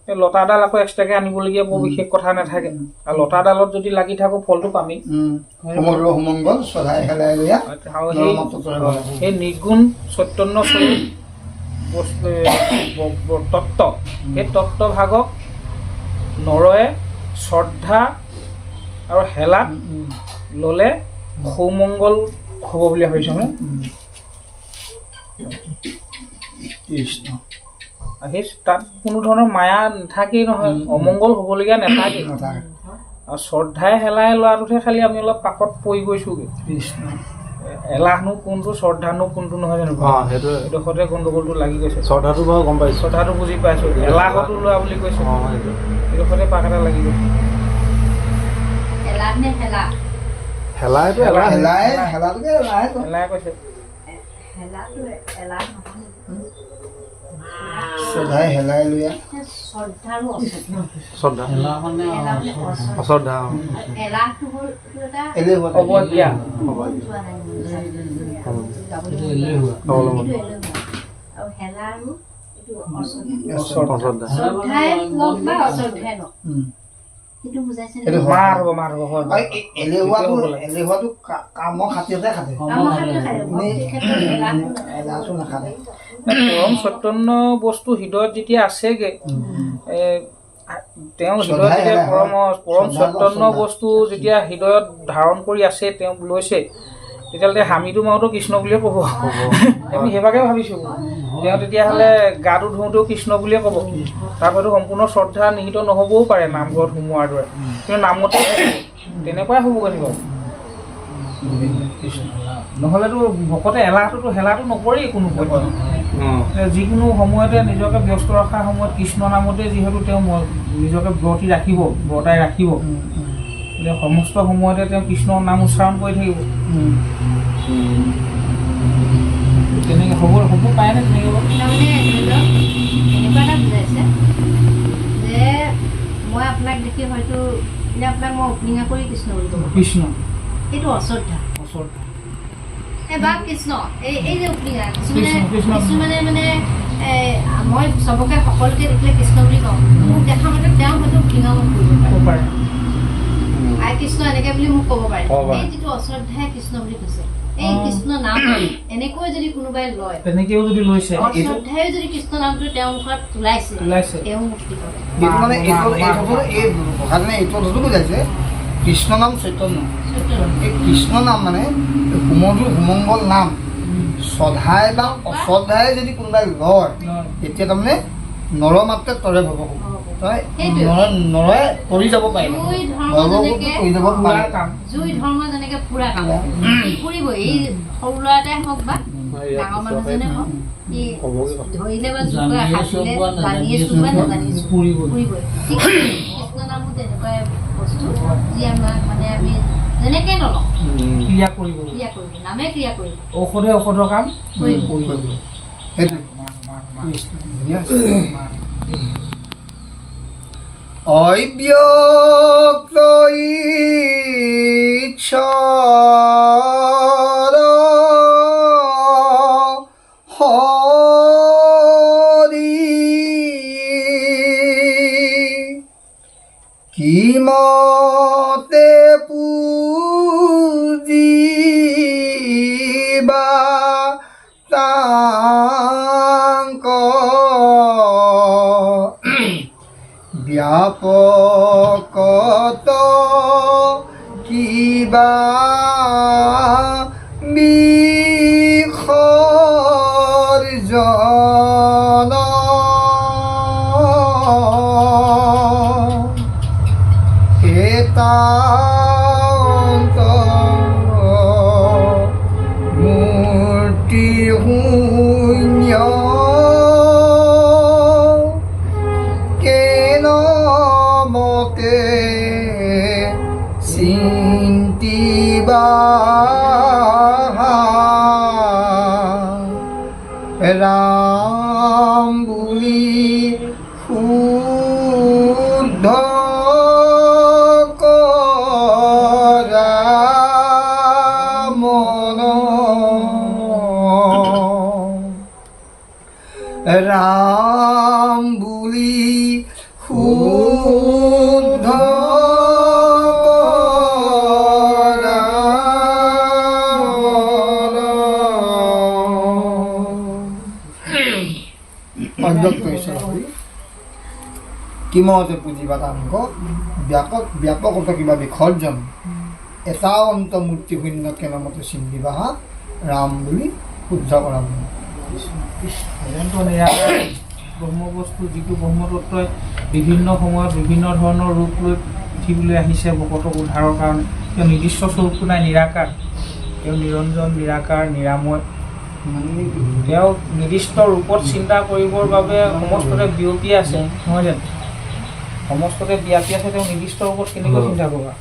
লতাডাল আকৌ এক্সট্ৰাকৈ আনিবলগীয়া বৰ বিশেষ কথা নাথাকে। আৰু লতাডালত যদি লাগি থাকোঁ ফলটো পামেই। সেই নিৰ্গুণ চৈতন্য স্বৰূপ তত্ত্ব, সেই তত্ত্বভাগক নৰয়ে শ্ৰদ্ধা আৰু হেলাত ল'লে সৌমংগল হ'ব বুলি ভাবিছোঁ মই। সেই তাত কোনো ধৰণৰ মায়া নাথাকেই নহয়, অমংগল হ'বলগীয়া নাথাকেই। আৰু শ্ৰদ্ধাই হেলাই লোৱাটোতহে খালি আমি অলপ পাকত পৰি গৈছোঁগৈ। এলাহনো কোনটো, শ্ৰদ্ধানো কোনটো, নহয় জানো? সেইডোখৰতে গণ্ডগোলটো লাগি গৈছে। শ্ৰদ্ধাটো বাৰু গম পাইছোঁ, শ্ৰদ্ধাটো বুজি পাইছোঁ, এলাহতো লোৱা বুলি কৈছে, সেইডোখৰতে পাক এটা লাগি গৈছে। হেলাইটো এলাই কৈছে। শ্ৰদ্ধাই হেলাই লোৱা, শ্ৰদ্ধা অশ্ৰদ্ধা, অৱজ্ঞা, এলেহুৱাটো কামৰ খাতিৰতে খাতে, এলাহটো নাখাতে। পৰম চৈতন্য বস্তু হৃদয়ত যেতিয়া আছেগৈ, তেওঁ হৃদয়ত যেতিয়া পৰম চৈতন্য বস্তু যেতিয়া হৃদয়ত ধাৰণ কৰি আছে, তেওঁ লৈছে, তেতিয়াহ'লে হামিটো মাৰোঁতো কৃষ্ণ বুলিয়ে ক'ব। আমি সেইভাগে ভাবিছোঁ। তেওঁ তেতিয়াহ'লে গাটো ধুওঁতেও কৃষ্ণ বুলিয়ে ক'ব। তাৰ হয়তো সম্পূৰ্ণ শ্ৰদ্ধা নিহিত নহ'বও পাৰে নামঘৰত সোমোৱাৰ দৰে, কিন্তু নামতে তেনেকুৱাই হ'বগৈ লাগিব। নহ'লেতো ভকতে হেলাটো নকৰেই কোনো পধ্যত। যিকোনো সময়তে নিজকে ব্যস্ত ৰখাৰ সময়ত কৃষ্ণ নামতে যিহেতু তেওঁ নিজকে ব্ৰতাই ৰাখিব, সমস্ত সময়তে তেওঁ কৃষ্ণৰ নাম উচ্চাৰণ কৰি থাকিব। তেনেকৈ হ'ব পাৰেনে? তেনেকৈ এনেকুৱা এটা বুজাইছে যে মই আপোনাক দেখি হয়তো আপোনাক মই অগ্নিঙা কৰি কৃষ্ণ বুলি ক'ব, কৃষ্ণ এইটো অশ্ৰদ্ধা। বা কৃষ্ণ এই যে অগ্নিঙা কিছুমানে মানে মই চবকে সকলোকে দেখিলে কৃষ্ণ বুলি কওঁ, মোক দেখা মতে তেওঁ হয়তো অগ্নিঙা মোক কৰিব পাৰে, আই কৃষ্ণ এনেকে বুলি মোক ক'ব পাৰে। এই যিটো অশ্ৰদ্ধাই কৃষ্ণ বুলি কৈছে, এই কৃষ্ণ নাম এনেকৈ যদি কোনোবাই লয়, তেনেকেও যদি লৈছে, অশ্ৰদ্ধাই যদি কৃষ্ণ নামটো তেওঁৰ মুখত ওলাইছে, তেওঁ মুক্তি কৰে। এইটো মানে এইটো বুজাইছে কৃষ্ণ নাম চৈতন্য। এই কৃষ্ণ নাম মানে সুমংগল নাম, শ্ৰদ্ধাই বা অশ্ৰদ্ধাই যদি কোনোবাই লয়, তেতিয়া তাৰমানে নৰ মাত্ৰে তৰে ভৱ হ'ব। নৰে কৰি যাব পাৰিব, জুই ধৰ্ম যেনেকে পুৰা কাম কৰিব, এই সৰু ল'ৰা এটাই হওক বা ডাঙৰ মানুহজনে হওক, ধৰিলে বা জোকে হাতিলে জানিয়ে চুৰ বা নাজানিয়ে ফুৰিবই। ঠিক কৃষ্ণ নামো তেনেকুৱাই বস্তু, যি আমাক মানে আমি যেনেকে নলওঁ ক্ৰিয়া কৰিব, নামে ক্ৰিয়া কৰিব, ঔষধৰ কাম কৰিব। অব্যক্ত ঈশ্বৰ হৰি কিমতে পূজিবা তা ব্যাপকত কিবা বিসৰ্জন এতান্ত মূৰ্তি শূন্য কেন মতে চিন্তিবা ৰাম বুলি শুদ্ধ কৰা মন ৰাম বুলি শুদ্ধ কৰা মন। কিমতে পুঁজিবাদাংক ব্যাপকত কিবা বিসৰ্জন এটা অন্ত মূৰ্তি শূন্য কেনমতে চিন্তিবা ৰাম বুলি শুদ্ধ কৰা মন। ভগৱন্তৰ নিৰাকাৰ ব্ৰহ্মবস্তু, যিটো ব্ৰহ্মতত্ত্বই বিভিন্ন সময়ত বিভিন্ন ধৰণৰ ৰূপ লৈ পৃথিৱীলৈ আহিছে ভকতক উদ্ধাৰৰ কাৰণে। তেওঁ নিৰ্দিষ্ট স্বৰূপটো নাই, নিৰাকাৰ। তেওঁ নিৰঞ্জন, নিৰাকাৰ, নিৰাময়। তেওঁ নিৰ্দিষ্ট ৰূপত চিন্তা কৰিবৰ বাবে সমস্ততে বিয়পি আছে, নহয় জানো? সমস্ততে বিয়পি আছে, তেওঁ নিৰ্দিষ্ট ৰূপত কেনেকৈ চিন্তা কৰিবা?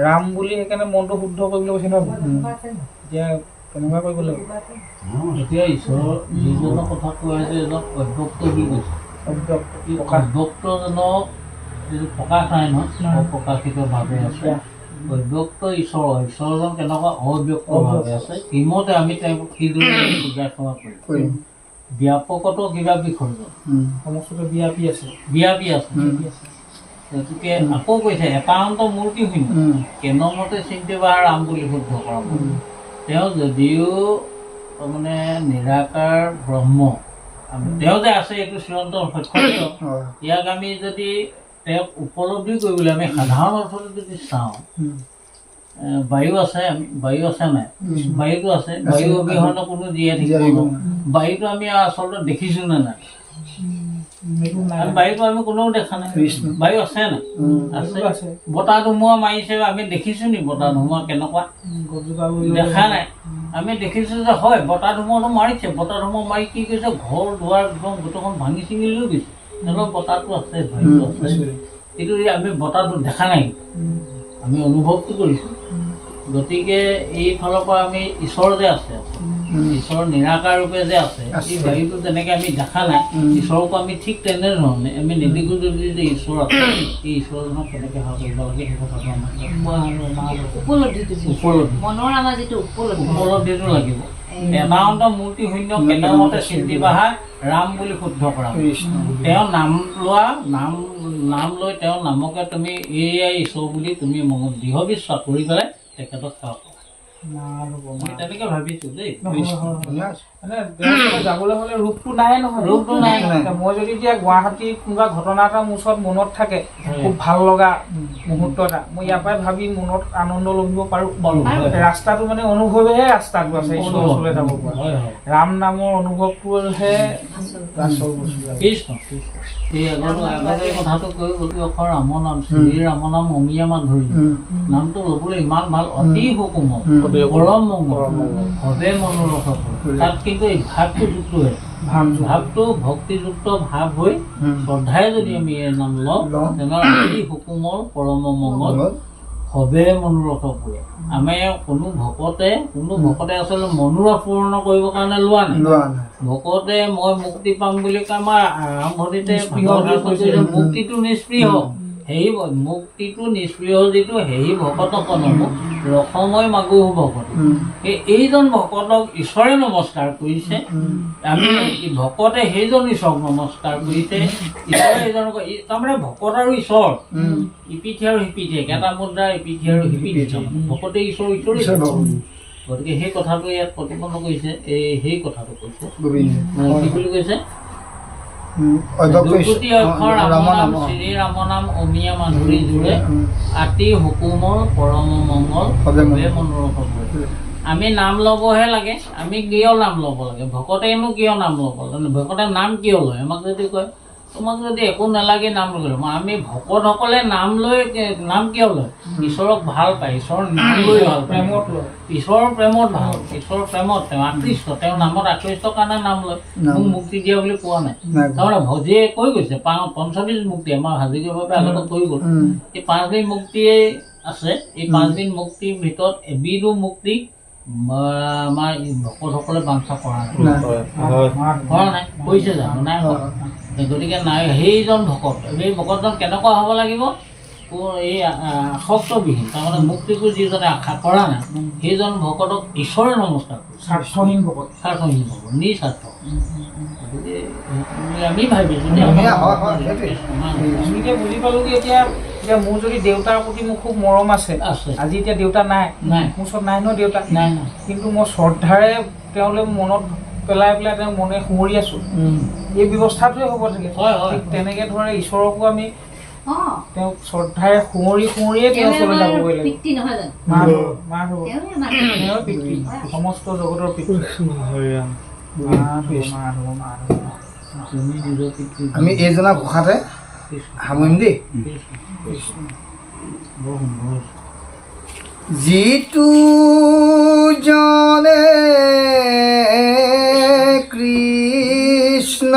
ৰাম বুলি সেইকাৰণে মনটো শুদ্ধ কৰিবলৈ কৈছে নহয়। এতিয়া কেনেকুৱা কৰিব লাগিব? এতিয়া ঈশ্বৰৰ যিজনৰ কথা কোৱা হৈছে এজন অভ্যক্ত বুলি কৈছে। অভ্যক্তজনক যিটো প্ৰকাশ নাই নহয়, অপ্ৰকাশিতভাৱে আছে। অভ্যক্ত ঈশ্বৰজন কেনেকুৱা অব্যক্তভাৱে আছে। কিমতে আমি তেওঁক কিদৰে পূজা সেৱা কৰিম। ব্যাপকত কিবা বিসৰ্জন সমস্ততে বিয়পি আছে। গতিকে আকৌ কৈছে একান্ত মূৰ্তি শূন্য কেনমতে চিন্তিবা ৰাম বুলি শুদ্ধ কৰা। তেওঁ যদিও মানে নিৰাকাৰ ব্ৰহ্ম, তেওঁ যে আছে এইটো চিৰন্তন সত্য। ইয়াক আমি যদি তেওঁক উপলব্ধি কৰিবলৈ আমি সাধাৰণ অৰ্থত যদি চাওঁ, বায়ু আছে নাই? বায়ুটো আছে। বায়ু অবিহনে কোনো জীয়াই থাকিব নোৱাৰে। বায়ুটো আমি আচলতে দেখিছোঁ নে নাই? বায়ুটো আমি কোনেও দেখা নাই। বায়ু আছে নাই? আছে। বতাহ ধুমুহা মাৰিছে, আমি দেখিছোঁ নি বতাহ ধুমুহা কেনেকুৱা? দেখা নাই। আমি দেখিছোঁ যে হয় বতাহ ধুমুহাটো মাৰিছে। বতাহ ধুমুহা মাৰি কি কৰিছে? ঘৰ দুৱাৰ একদম গোটেইখন ভাঙি চিঙি লৈ গৈছে। তেওঁলোকৰ বতাহটো আছে, বায়ুটো আছে। কিন্তু আমি বতাহটো দেখা নাই, আমি অনুভৱটো কৰিছোঁ। গতিকে এইফালৰ পৰা আমি ঈশ্বৰ যে আছে, ঈশ্বৰ নিৰাকাৰ ৰূপে যে আছে, এই বায়ুটো তেনেকৈ আমি দেখা নাই। ঈশ্বৰকো আমি ঠিক তেনেধৰণে আমি নেদেখোঁ যদি যে ঈশ্বৰ আছে, এই ঈশ্বৰজনক কেনেকৈ সেৱা কৰিব লাগে সেই কথাটো উপলব্ধিটো লাগিব। একান্ত মূৰ্তি শূন্য কেনেমতে চিন্তিবা ৰাম বুলি শুদ্ধ কৰা। তেওঁ নাম লৈ তেওঁৰ নামকে তুমি এয়াই ঈশ্বৰ বুলি তুমি মনত দৃঢ় বিশ্বাস কৰি পেলাই তেখেতক সেৱা কৰা। তেনেকে ভাবিছোঁ দেই। মানে যাবলৈ হ'লে ৰূপটো নাই নহয়, ৰূপটো নাই। মই যদি এতিয়া গুৱাহাটীত কোনোবা ঘটনা এটা মোৰ ওচৰত মনত থাকে, খুব ভাল লগা মুহূৰ্ত এটা, মই ইয়াৰ পৰাই ভাবি মনত আনন্দ লভিব পাৰোঁ। ৰাস্তাটো মানে অনুভৱেহে ৰাস্তাটো আছে ঈশ্বৰৰ ওচৰলৈ যাব পৰা। ৰাম নামৰ অনুভৱটোহে আচল বস্তু। এই আগতে কথাটো কৈ গ'লো অখৰ ৰাম নাম, শ্ৰী ৰাম নাম অমিয়া মাধুৰী নামটো ল'বলৈ ইমান ভাল, অতি সুকোমল, পৰম মংগল, সদে মনোৰথ। তাত কিন্তু এই ভাৱটো যুক্ত হৈ ভাৱটো ভক্তিযুক্ত ভাৱ হৈ শ্ৰদ্ধাই যদি আমি এই নাম লওঁ, তেনেহ'লে অতি সুকোমল, পৰম মংগল, সবে মনোৰথ কৰে। আমি কোনো ভকতে আচলতে মনোৰথ পূৰ্ণ কৰিবৰ কাৰণে লোৱা নাই। ভকতে মই মুক্তি পাম বুলি কয়, আমাৰ আৰম্ভণিতে মুক্তিটো নিষ্প্ৰিয়। সেই মুক্তিটো নিষ্প্ৰিয় যিটো সেই ভকতক নমো ৰসময় মাগু ভকত। এইজন ভকতক ঈশ্বৰে নমস্কাৰ কৰিছে। আমি ভকতে সেইজন ঈশ্বৰক নমস্কাৰ কৰিছে। ঈশ্বৰে এইজনক, তাৰমানে ভকত আৰু ঈশ্বৰ ইপিঠি আৰু সিপিঠি, এটা মুদ্ৰা ইপিঠি আৰু সিপিঠি, ভকতে ঈশ্বৰ ঈশ্বৰেই। গতিকে সেই কথাটো ইয়াত প্ৰতিপন্ন কৰিছে, সেই কথাটো কৈছে। কি বুলি কৈছে? দুকোটি অক্ষৰ ৰাম নাম শ্ৰী ৰাম নাম অমিয়া মাধুৰী জোৰে আতি হুকুমৰ পৰম মংগল সবে মনোৰথ কৰে। আমি নাম ল'বহে লাগে, আমি কিয় নাম ল'ব লাগে? ভকতেনো কিয় নাম ল'ব লাগে? ভকতে নাম কিয় লয়? আমাক যদি কয় তোমাক যদি একো নালাগে নাম লৈ আমি ভকতসকলে নাম লৈ নাম কিয় লয়? ঈশ্বৰক ভাল পায়, ঈশ্বৰৰ নাম লৈ ভাল পায়, প্ৰেমত লয়। ঈশ্বৰৰ প্ৰেমত ভাল, ঈশ্বৰৰ প্ৰেমত তেওঁ আকৃষ্ট, তেওঁৰ নামত আকৃষ্ট কাৰণে নাম লয়। মোক মুক্তি দিয়া বুলি কোৱা নাই। তাৰমানে ভজিয়ে কৈ গৈছে পঞ্চবিধ মুক্তি আমাৰ হাজৰিকাৰ বাবে আগতে কৈ গ'ল। এই 5 দিন মুক্তিয়ে আছে। এই 5 দিন মুক্তিৰ ভিতৰত এবিধো মুক্তি আমাৰ ভকতসকলে বাঞ্ছা কৰা নাই, কৰিছে জানো? নাই হোৱা। গতিকে নাই সেইজন ভকত, সেই ভকতজন কেনেকুৱা হ'ব লাগিব? এই আসক্তবিহীন, তাৰমানে মুক্তিটো যিজনে আশা কৰা নাই সেইজন ভকতক ঈশ্বৰে নমস্কাৰ কৰে। স্বাৰ্থহীন ভকত, স্বাৰ্থহীন ভকত, নিস্বাৰ্থ। গতিকে আমি ভাবিছোঁ আমি এতিয়া বুজি পালোঁ কি এতিয়া মোৰ যদি দেউতাৰ প্ৰতি মোৰ খুব মৰম আছে, আজি এতিয়া দেউতা নাই, মোৰ ওচৰত নাই নহয় দেউতা, কিন্তু মই শ্ৰদ্ধাৰে তেওঁলৈ মনত পেলাই পেলাই তেওঁ মনে সুঁৱৰি আছোঁ, এই ব্যৱস্থাটোৱে হ'ব থাকে। ঠিক তেনেকৈ ধৰে ঈশ্বৰকো আমি তেওঁক শ্ৰদ্ধাৰে সুঁৱৰিয়ে তেওঁ ওচৰলৈ যাবগৈ লাগে। তেওঁৰ পিতৃ, সমস্ত জগতৰ পিতৃ। আমি এইজনা ঘোষাতে সামৰিম দেই। যিটো জনে কৃষ্ণ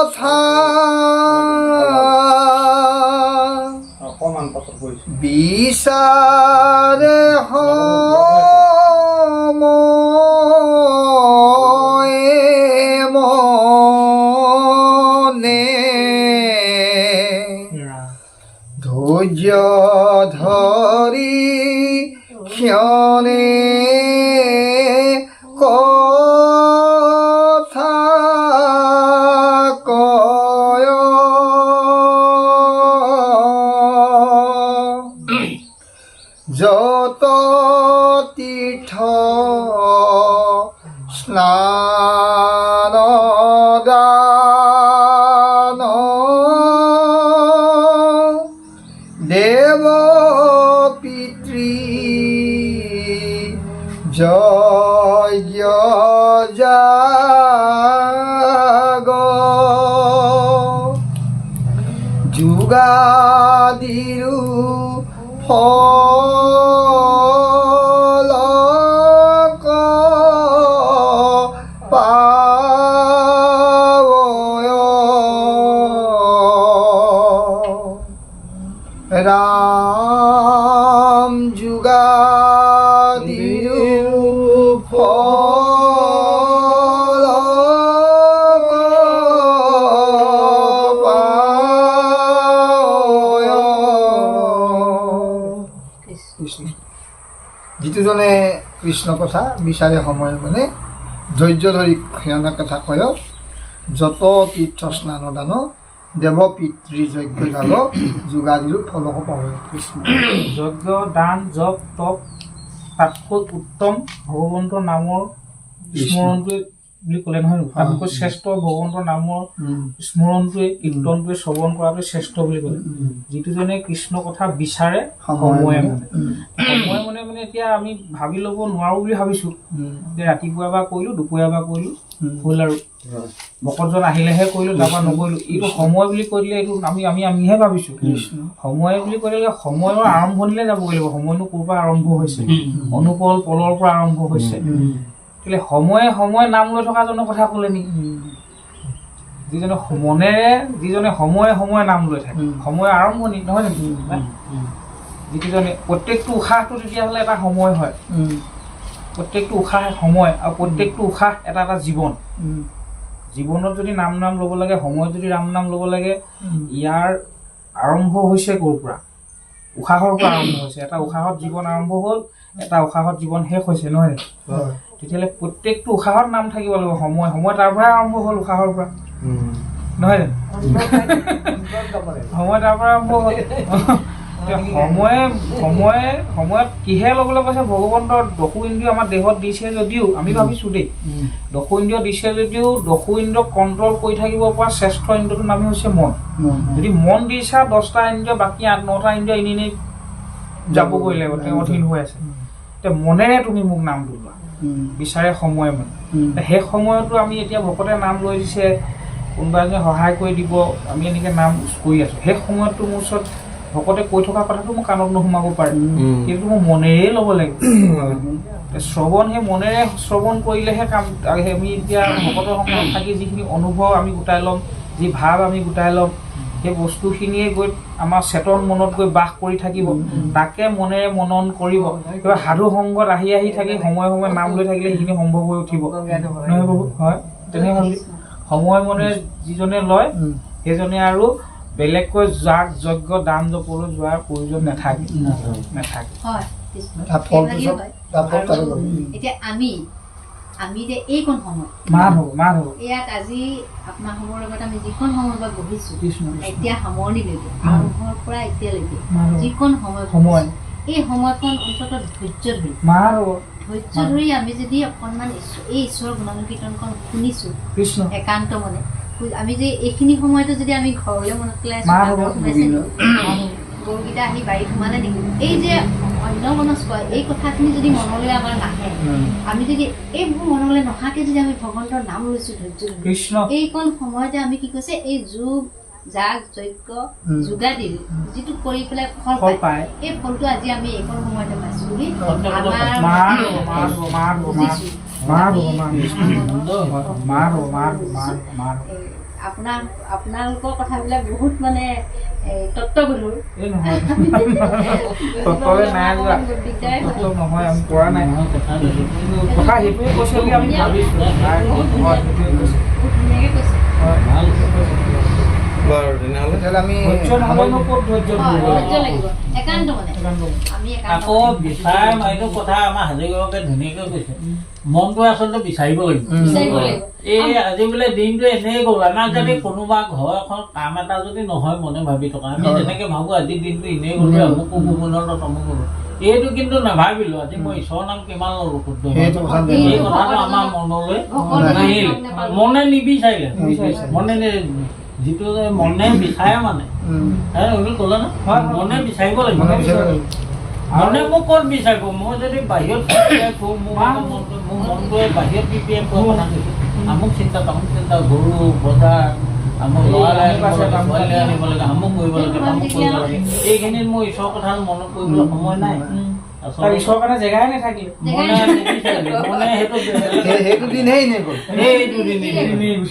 কথা বিচাৰে ধৈৰ্য ধৰি ক্ষণে কথা কয় যত তীৰ্থ স্নান দান দেৱ পিতৃ যজ্ঞ যাগ যোগাদিৰো ফল ৰাম যোগাদিৰো ফল যিটোজনে কৃষ্ণ কথা বিচাৰে সময় মানে ধৈৰ্য ধৰি ক্ষণ কথা কয় যত তীৰ্থ স্নান দান দেৱ পিতৃ যজ্ঞ যাগ যোগাদিৰো ফলক পাব। যজ্ঞ দান জপ তপ তাতকৈ উত্তম ভগৱন্তৰ নামৰ স্মৰণটোৱে বুলি ক'লে নহয়, তাতকৈ শ্ৰেষ্ঠ ভগৱন্তৰ নামৰ স্মৰণটোৱে কীৰ্তনটোৱে শ্ৰৱণ কৰাটোৱে শ্ৰেষ্ঠ বুলি ক'লে। যিটোজনে কৃষ্ণ কথা বিচাৰে সময়ে মনে মানে এতিয়া আমি ভাবি ল'ব নোৱাৰোঁ বুলি ভাবিছোঁ যে ৰাতিপুৱা এবাৰ কৰিলোঁ, দুপৰীয়া এবাৰ কৰিলোঁ, হ'ল আৰু ভকতজন আহিলেহে কৰিলোঁ, তাৰপৰা নকৰিলোঁ। এইটো সময় বুলি কৈ দিলে এইটো আমিহে ভাবিছোঁ। সময় বুলি কৈ দিলে সময়ৰ আৰম্ভণিলৈ যাবগৈ লাগিব। সময়নো ক'ৰ পৰা আৰম্ভ হৈছে? অনুপল পলৰ পৰা আৰম্ভ হৈছে। কেলে সময়ে সময়ে নাম লৈ থকাজনৰ কথা ক'লে নেকি? যিজনে মনেৰে যিজনে সময়ে সময়ে নাম লৈ থাকে, সময়ৰ আৰম্ভণি নহয় নেকি? যিকেইজনে প্ৰত্যেকটো উশাহটো তেতিয়াহ'লে এটা সময় হয়, প্ৰত্যেকটো উশাহ সময়, আৰু প্ৰত্যেকটো উশাহ এটা এটা জীৱন। জীৱনত যদি নাম ল'ব লাগে, সময়ত যদি নাম ল'ব লাগে, ইয়াৰ আৰম্ভ হৈছে ক'ৰ পৰা? উশাহৰ পৰা আৰম্ভ হৈছে। এটা উশাহত জীৱন আৰম্ভ হ'ল, এটা উশাহত জীৱন শেষ হৈছে, নহয় জানো? তেতিয়াহ'লে প্ৰত্যেকটো উশাহত নাম থাকিব লাগিব। সময় তাৰ পৰাই আৰম্ভ হ'ল, উশাহৰ পৰা, নহয় জানো? সময় তাৰ পৰা আৰম্ভ হ'ল। সময়ত কিহে ল'বলৈ কৈছে ভগৱন্তৰ দশু ইন্দ্ৰিয় আমাৰ দেহত দিছে যদিও আমি ভাবিছোঁ দেই দশু ইন্দ্ৰিয় দিছে যদিও দশু ইন্দ্ৰিয়ক কণ্ট্ৰল কৰি থাকিব পৰা শ্ৰেষ্ঠ ইন্দ্ৰিয়টোৰ নামেই হৈছে মন যদি মন দিছা 10টা ইন্দ্ৰিয় বাকী 8-9টা ইন্দ্ৰিয় এনেই যাবগৈ লাগিব তেওঁ অধীন হৈ আছে এতিয়া মনেৰে তুমি মোক নাম দিবা বিচাৰে সময় মানে সেই সময়তো আমি এতিয়া ভকতে নাম লৈ দিছে কোনোবা এজনে সহায় কৰি দিব আমি এনেকৈ নাম কৰি আছোঁ সেই সময়ততো মোৰ ওচৰত ভকতে কৈ থকা কথাটো মোৰ কাণত নোসোমাব পাৰে কিন্তু মোৰ মনেৰে ল'ব লাগিব শ্ৰৱণ সেই মনেৰে শ্ৰৱণ কৰিলেহে কাম আমি এতিয়া ভকতৰ সময়ত থাকি যিখিনি অনুভৱ আমি গোটাই ল'ম যি ভাৱ আমি গোটাই ল'ম সেই বস্তুখিনিয়ে গৈ আমাৰ চেতন মনত গৈ বাস কৰি থাকিব তাকে মনেৰে মনন কৰিব কিবা সাধু সংগত আহি থাকি সময়ে সময়ে নাম লৈ থাকিলে সেইখিনি সম্ভৱ হৈ উঠিব নহয় বহুত হয় তেনেকৈ ভাবি সময় মনে যিজনে লয় সেইজনে আৰু বেলেগকৈ যাগ যজ্ঞ দান জপলৈ যোৱাৰ প্ৰয়োজন নাথাকে এতিয়া আমি এতিয়া এইকণ সময় ইয়াত আজি আপোনাৰ সময়ৰ লগত আমি যিকণ সময় বা বহিছোঁ এতিয়া সামৰণিলৈকে আৰম্ভৰ পৰা এতিয়ালৈকে যিকণ সময় এই সময়কণ অন্ততঃ ধৈৰ্য ধৰি আমি যদি অকণমান এই ঈশ্বৰৰ গুণানুকীৰ্তনখন শুনিছোঁ একান্ত মনে আমি যে এইখিনি সময়তো যদি আমি ঘৰলৈ মনত পেলাই গৰুকেইটা আহি বাৰীত সোমালে নেকি এই যে অন্য মনস্ক এই কথাখিনি যদি মনলৈ আমাৰ নাহে আমি যদি এইবোৰ মনলৈ নহাকে যদি আমি ভগৱন্তৰ নাম লৈছোঁ ধৈৰ্য এইকণ সময়তে আমি কি কৈছে এই যোগ যাগ যজ্ঞ যোগাদি যিটো কৰি পেলাই ফল পায় এই ফলটো আজি আমি এইকণ সময়তে পাইছোঁ বুলি আপোনালোকৰ কথাবিলাক বহুত মানে তত্ত্বগধুৰ আকৌ বিচাৰ মাইটো কথা আমাৰ হাজৰিকাকে ধুনীয়াকৈ কৈছে মনটো আচলতে বিচাৰিব লাগিব এই আজি বোলে দিনটো এনেই গ'ল আমাক যদি কোনোবা ঘৰ এখন কাম এটা যদি নহয় মনে ভাবি থকা আমি যেনেকৈ ভাবোঁ আজিৰ দিনটো এনেই গ'লো অমুক ভৱনত তমুক গ'লো এইটো কিন্তু নাভাবিলোঁ আজি মই ঈশ্বৰৰ নাম কিমান ল'লোঁ শুদ্ধ এই কথাটো আমাৰ মনলৈ নাহিলে মনে নিবিচাৰিলে মনে যিটো মনে বিচাৰে মানে ক'লে ন মনে বিচাৰিব লাগিব মনে মোক ক'ত বিচাৰিব মই যদি বাহিৰত মোৰ মনটোৱে বাহিৰত পিপিয়াই কোৱা কথা কৈছোঁ আমুক চিন্তা তামুক চিন্তা গৰু বজাৰ আমুক ল'ৰালৈ আনিব লাগে আমুক কৰিব লাগে তামুক কৰিব লাগে এইখিনিত মোৰ ঈশ্বৰৰ কথা মনত কৰিবলৈ সময় নাই ঈশ্বৰৰ কাৰণে জেগাই নাথাকিলে মনে সেইটো দিনহে এনেই গ'ল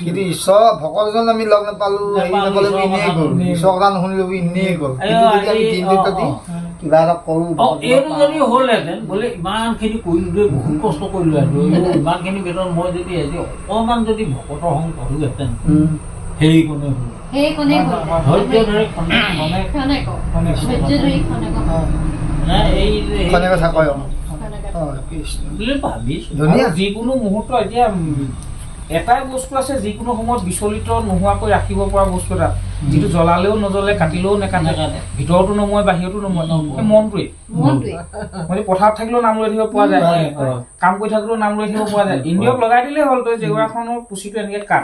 কিন্তু ঈশ্বৰ ভকতজন আমি লগ নাপালো এনেই গ'ল ঈশ্বৰৰ কথা নুশুনিলো এনেই গ'ল কিবা এটা কৰোঁ এইটো যদি হ'লহেঁতেন বোলে ইমানখিনি কৰিলোঁ বহুত কষ্ট কৰিলোঁ আৰু ইমানখিনি বেতন মই যদি আজি অকণমান যদি ভকতৰ সংগ কৰোঁহেঁতেন সেইকণে যিকোনো মুহূৰ্ত এতিয়া এটাই বস্তু আছে যিকোনো সময়ত বিচলিত নোহোৱাকৈ ৰাখিব পৰা বস্তু এটা যিটো জ্বলালেও নজ্বলে কাটিলেও নেকাটে ভিতৰতো নময় বাহিৰতো নময় সেই মনটোৱে মই পথাৰত থাকিলেও নাম লৈ থাকিব পৰা যায় কাম কৰি থাকিলেও নাম লৈ থাকিব পৰা যায় ইন্দ্ৰিয়ক লগাই দিলেই হ'ল তই জেওৰাখনৰ পুচিটো এনেকৈ কাট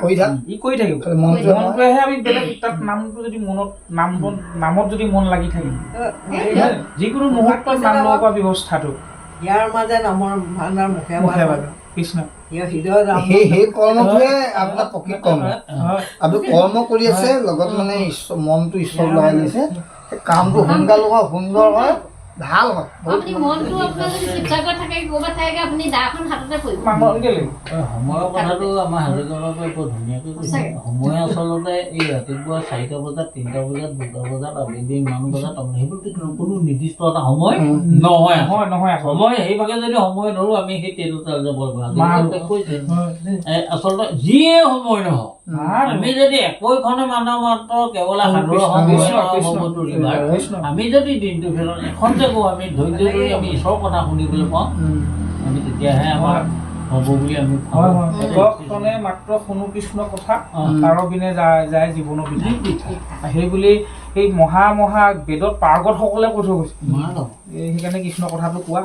ই কৰি থাকিব মনটোৱেহে আমি বেলেগ তাত নামটো যদি নামত যদি মন লাগি থাকিম যিকোনো মুহূৰ্তত নাম ল'ব পৰা ব্যৱস্থাটো ইয়াৰ মাজে নামৰ ভাণ্ডাৰ মুখে কৃষ্ণ সেই কৰ্মটোৱে আপোনাৰ প্ৰকৃত কৰ্ম আপুনি কৰ্ম কৰি আছে লগত মানে মনটো ঈশ্বৰ লগাই লৈছে কামটো সোনকাল হয় সুন্দৰ হয় ভাল হয় সময়ৰ কথাটো আমাৰ হাজৰিকাবাবুৱে বৰ ধুনীয়াকৈ কৈছে সময় আচলতে এই ৰাতিপুৱা 4টা বজাত 3টা বজাত 2টা বজাত আবেলি ইমান বজাত সেইবোৰতো কোনো নিৰ্দিষ্ট এটা সময় নহয় সময় সেইভাগে যদি সময় ধৰোঁ আমি সেই তেলতাল যাব কৈছে আচলতে যিয়ে সময় নহওক আমি যদি একৈখনে মানৱ মাত্ৰ কেৱল আমি যদি দিনটো ফেৰত এখন যে কওঁ আমি ধৈৰ্য ধৰি আমি ঈশ্বৰৰ কথা শুনিবলৈ পাওঁ আমি তেতিয়াহে আমাৰ হ'ব বুলি আমি হয় হয় একক তনে মাত্ৰ শুনো কৃষ্ণ কথা তাৰ বিনে যায় জীৱনৰ বিধি সেইবুলি এই মহা বেদত পাৰ্গতসকলে কৈ থৈ গৈছে মাৰ সেইকাৰণে কৃষ্ণ কথাটো কোৱা